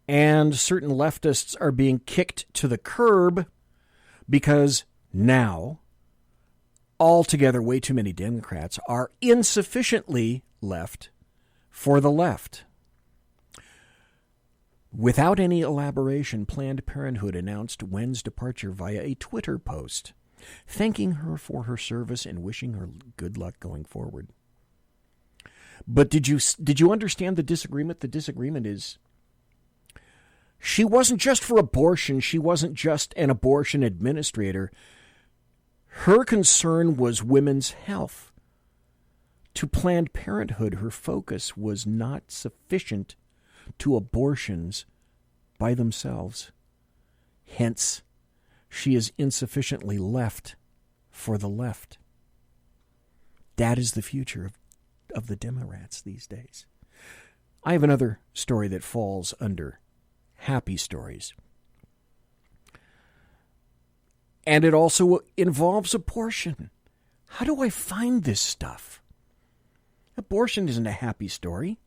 C: And certain leftists are being kicked to the curb because now, altogether way too many Democrats are insufficiently left for the left. Without any elaboration, Planned Parenthood announced Wen's departure via a Twitter post, thanking her for her service and wishing her good luck going forward. But did you understand the disagreement? The disagreement is she wasn't just for abortion. She wasn't just an abortion administrator. Her concern was women's health. To Planned Parenthood, her focus was not sufficient to abortions by themselves. Hence, she is insufficiently left for the left. That is the future of the Democrats these days. I have another story that falls under happy stories. And it also involves abortion. How do I find this stuff? Abortion isn't a happy story.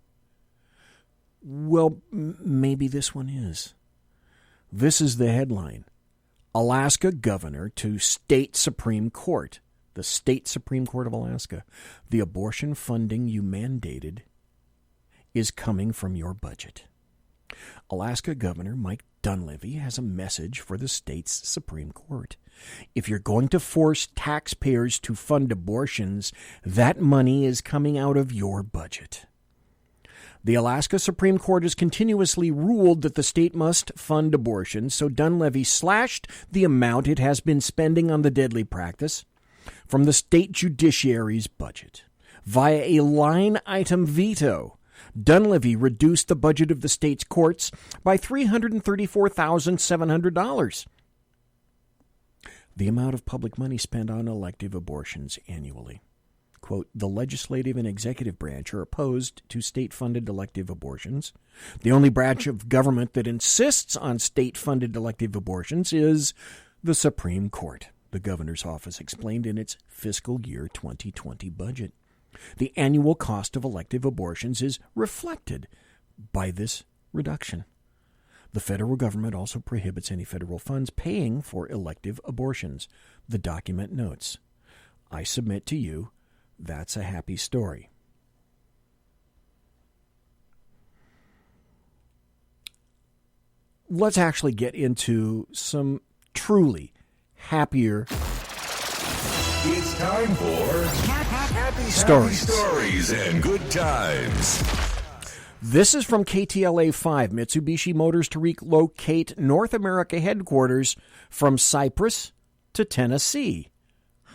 C: Well, maybe this one is. This is the headline. Alaska governor to state Supreme Court. The state Supreme Court of Alaska. The abortion funding you mandated is coming from your budget. Alaska Governor Mike Dunleavy has a message for the state's Supreme Court. If you're going to force taxpayers to fund abortions, that money is coming out of your budget. The Alaska Supreme Court has continuously ruled that the state must fund abortions, so Dunleavy slashed the amount it has been spending on the deadly practice from the state judiciary's budget. Via a line-item veto, Dunleavy reduced the budget of the state's courts by $334,700. The amount of public money spent on elective abortions annually. Quote, the legislative and executive branch are opposed to state-funded elective abortions. The only branch of government that insists on state-funded elective abortions is the Supreme Court, the governor's office explained in its fiscal year 2020 budget. The annual cost of elective abortions is reflected by this reduction. The federal government also prohibits any federal funds paying for elective abortions. The document notes, I submit to you, that's a happy story. Let's actually get into some truly happier
K: It's time for happy stories and good times.
C: This is from KTLA 5. Mitsubishi Motors to relocate North America headquarters from Cyprus to Tennessee.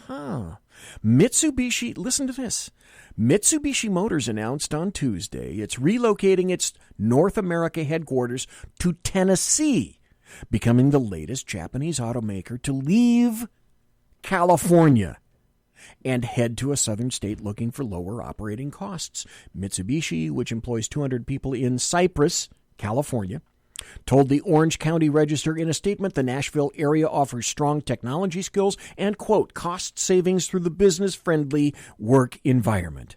C: Mitsubishi, listen to this. Mitsubishi Motors announced on Tuesday it's relocating its North America headquarters to Tennessee, becoming the latest Japanese automaker to leave California and head to a southern state looking for lower operating costs. Mitsubishi, which employs 200 people in Cypress, California, told the Orange County Register in a statement the Nashville area offers strong technology skills and, quote, cost savings through the business-friendly work environment.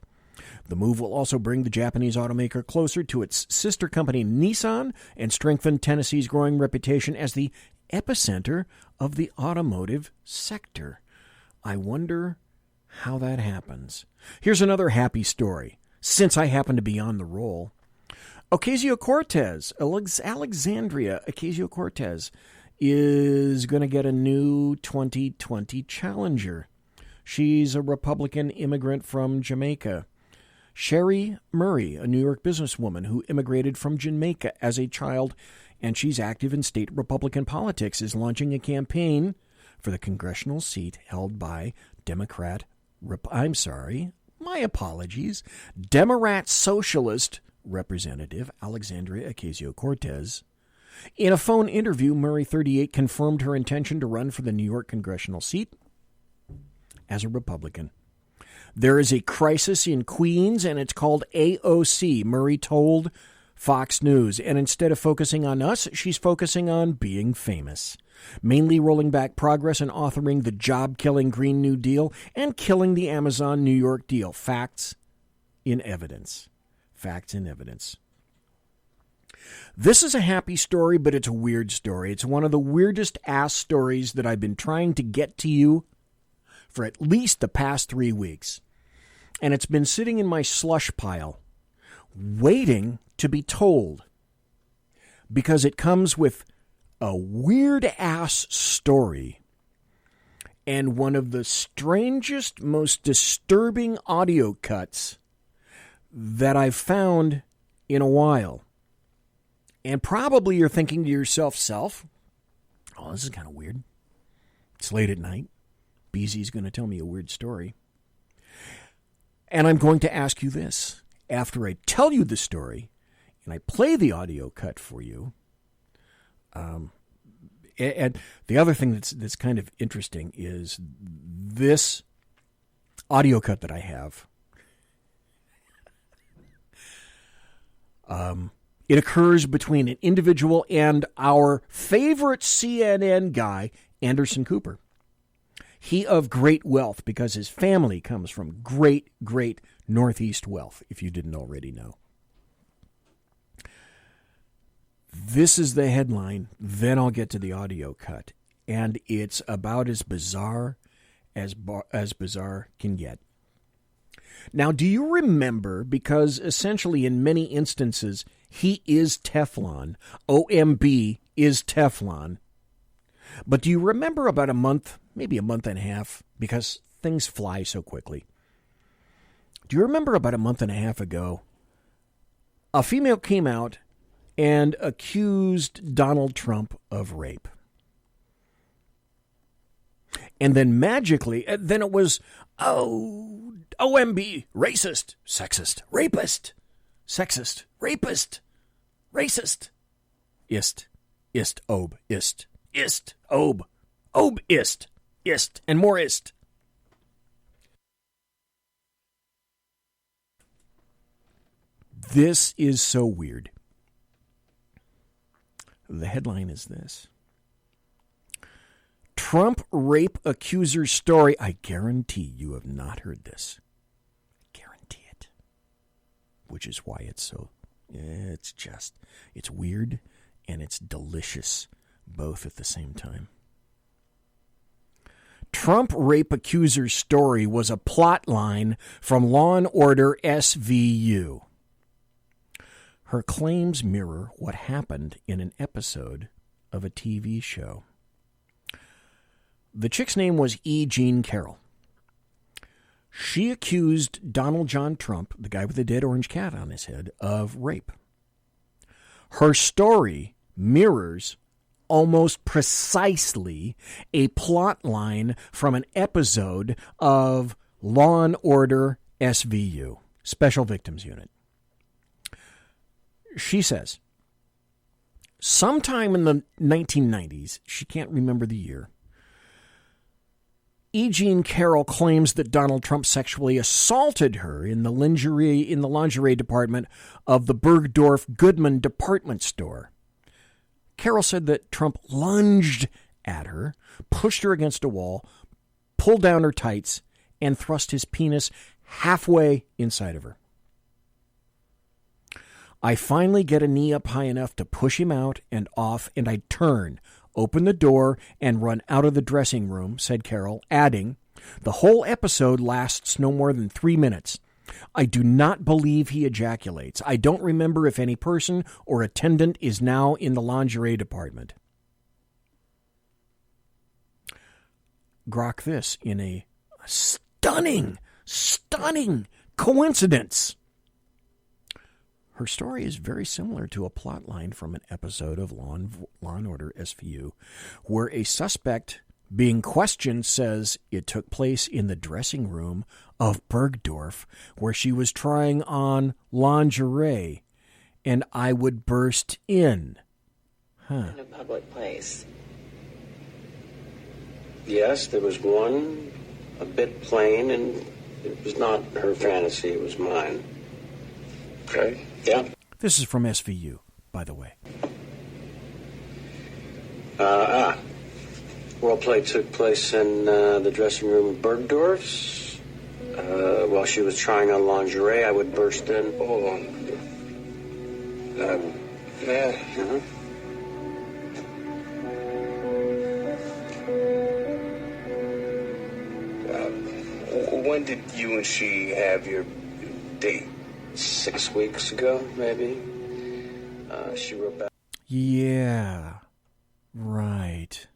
C: The move will also bring the Japanese automaker closer to its sister company Nissan and strengthen Tennessee's growing reputation as the epicenter of the automotive sector. I wonder how that happens. Here's another happy story, since I happen to be on the roll. Ocasio-Cortez, Alexandria Ocasio-Cortez, is going to get a new 2020 challenger. She's a Republican immigrant from Jamaica. Sherry Murray, a New York businesswoman who immigrated from Jamaica as a child, and she's active in state Republican politics, is launching a campaign for the congressional seat held by Democrat Socialist Representative Alexandria Ocasio-Cortez. In a phone interview, Murray, 38, confirmed her intention to run for the New York congressional seat as a Republican. There is a crisis in Queens, and it's called AOC, Murray told Fox News. And instead of focusing on us, she's focusing on being famous, mainly rolling back progress and authoring the job-killing Green New Deal and killing the Amazon New York deal. Facts in evidence. Facts in evidence. This is a happy story, but it's a weird story. It's one of the weirdest ass stories that I've been trying to get to you for at least the past 3 weeks. And it's been sitting in my slush pile, waiting to be told, because it comes with a weird-ass story and one of the strangest, most disturbing audio cuts that I've found in a while. And probably you're thinking to yourself, oh, this is kind of weird. It's late at night. BZ's going to tell me a weird story. And I'm going to ask you this. After I tell you the story and I play the audio cut for you, and the other thing that's kind of interesting is this audio cut that I have. It occurs between an individual and our favorite CNN guy, Anderson Cooper. He of great wealth because his family comes from great, great Northeast wealth, if you didn't already know. This is the headline, then I'll get to the audio cut. And it's about as bizarre as bizarre can get. Now, do you remember, because essentially in many instances, he is Teflon. OMB is Teflon. But do you remember about a month, maybe a month and a half, because things fly so quickly. Do you remember about a month and a half ago, a female came out and accused Donald Trump of rape? And then magically, then it was, OMB, racist, sexist, rapist, sexist, rapist, racist, ist, ob, ist, ob, ist, and more ist. This is so weird. The headline is this. Trump rape accuser story. I guarantee you have not heard this. I guarantee it. Which is why it's so, it's weird and it's delicious, both at the same time. Trump rape accuser story was a plot line from Law & Order SVU. Her claims mirror what happened in an episode of a TV show. The chick's name was E. Jean Carroll. She accused Donald John Trump, the guy with the dead orange cat on his head, of rape. Her story mirrors almost precisely a plot line from an episode of Law & Order SVU, Special Victims Unit. She says, sometime in the 1990s, she can't remember the year, E. Jean Carroll claims that Donald Trump sexually assaulted her in the lingerie department of the Bergdorf Goodman department store. Carroll said that Trump lunged at her, pushed her against a wall, pulled down her tights, and thrust his penis halfway inside of her. I finally get a knee up high enough to push him out and off, and I turn, open the door, and run out of the dressing room, said Carroll, adding, the whole episode lasts no more than 3 minutes. I do not believe he ejaculates. I don't remember if any person or attendant is now in the lingerie department. Grok this in a stunning coincidence. Her story is very similar to a plotline from an episode of Law & Order SVU, where a suspect being questioned says it took place in the dressing room of Bergdorf, where she was trying on lingerie, and I would burst in.
B: In a public place. Yes, there was one, a bit plain, and it was not her fantasy, it was mine. Okay. Yeah.
C: This is from SVU, by the way.
B: Role play took place in the dressing room of Bergdorf's. While she was trying on lingerie, I would burst in. Hold on. When did you and she have your date? 6 weeks ago, maybe. She wrote back.
C: Yeah, right.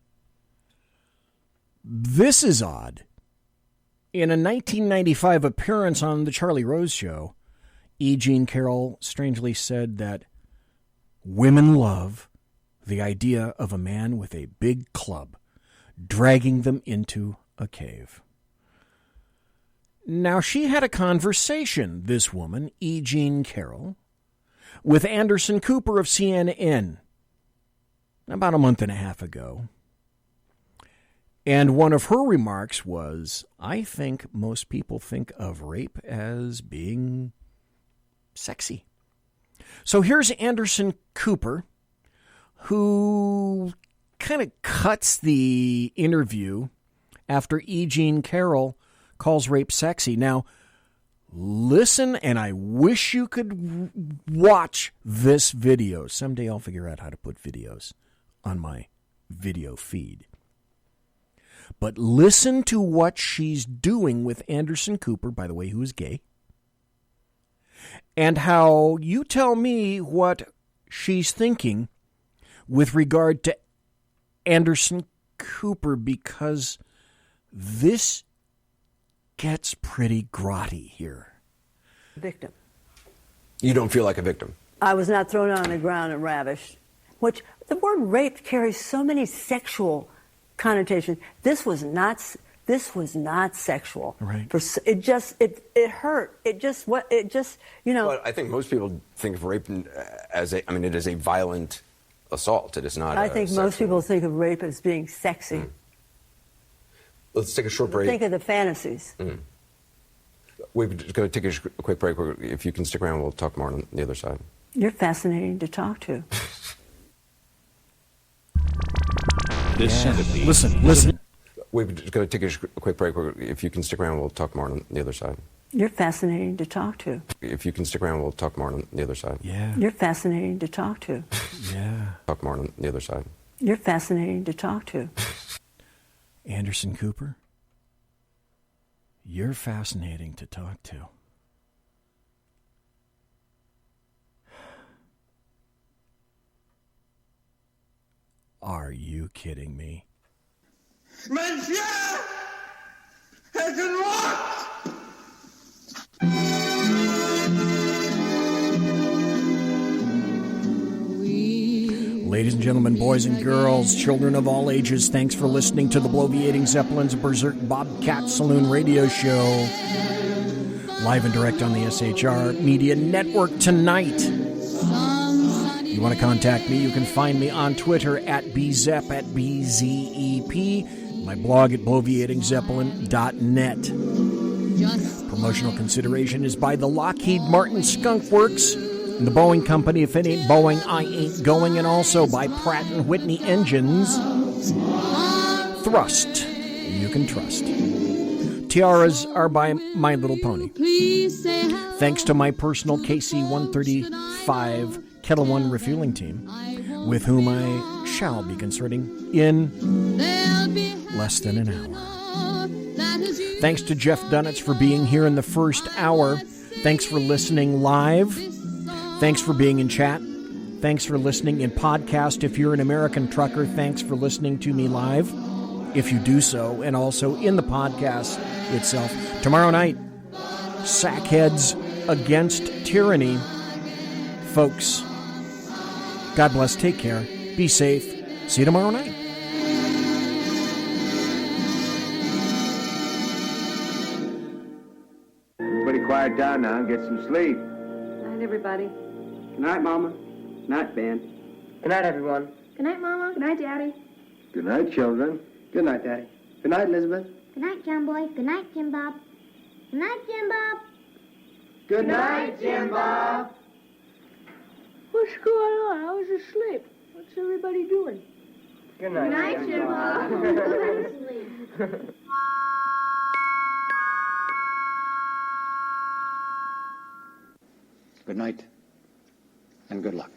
C: This is odd. In a 1995 appearance on The Charlie Rose Show, E. Jean Carroll strangely said that women love the idea of a man with a big club dragging them into a cave. Now, she had a conversation, this woman, E. Jean Carroll, with Anderson Cooper of CNN about a month and a half ago. And one of her remarks was, I think most people think of rape as being sexy. So here's Anderson Cooper, who kind of cuts the interview after E. Jean Carroll calls rape sexy. Now, listen, and I wish you could watch this video. Someday I'll figure out how to put videos on my video feed. But listen to what she's doing with Anderson Cooper, by the way, who is gay, and how you tell me what she's thinking with regard to Anderson Cooper, because this gets pretty grotty here.
O: Victim.
P: You don't feel like a victim?
O: I was not thrown on the ground and ravished. Which the word rape carries so many sexual connotations. This was not sexual.
C: Right.
O: It hurt. It just
P: Well, I think most people think of rape as it is a violent assault. It is not.
O: I think most people think of rape as being sexy.
P: Let's take a short break.
O: Think of the fantasies.
P: We're just going to take a quick break. If you can stick around, we'll talk more on the other side.
O: You're fascinating to talk to.
C: Listen.
P: We're just going to take a quick break. If you can stick around, we'll talk more on the other side.
O: You're fascinating to talk to.
P: If you can stick around, we'll talk more on the other side.
C: Yeah.
O: You're fascinating to talk to.
C: Yeah.
P: Talk more on the other side.
O: You're fascinating to talk to.
C: Anderson Cooper, you're fascinating to talk to. Are you kidding me?
W: Monsieur! Es un rock!
C: Ladies and gentlemen, boys and girls, children of all ages, thanks for listening to the Bloviating Zeppelin's Berserk Bobcat Saloon radio show. Live and direct on the SHR Media Network tonight. You want to contact me, you can find me on Twitter at BZEP, at BZEP, my blog at bloviatingzeppelin.net. Promotional consideration is by the Lockheed Martin Skunk Works and the Boeing Company. If it ain't Boeing, I ain't going. And also by Pratt & Whitney Engines. Thrust, you can trust. Tiaras are by My Little Pony. Thanks to my personal KC-135 Kettle One refueling team, with whom I shall be concerting in less than an hour. Thanks to Jeff Dunetz for being here in the first hour. Thanks for listening live. Thanks for being in chat. Thanks for listening in podcast. If you're an American trucker, thanks for listening to me live, if you do so, and also in the podcast itself. Tomorrow night, Sackheads Against Tyranny. Folks, God bless, take care, be safe, see you tomorrow night.
X: Everybody quiet down now and get some sleep.
Y: Good night, everybody.
X: Good night, Mama. Good night, Ben.
Y: Good night, everyone. Good night, Mama. Good night, Daddy.
X: Good night, children. Good night, Daddy. Good night, Elizabeth.
Z: Good night, John Boy. Good night, Jim Bob. Good night, Jim Bob.
X: Good night, Jim Bob.
Y: What's going on? I was asleep. What's everybody doing?
X: Good
Y: night. Good night, Jim Bob.
X: Good night, and good luck.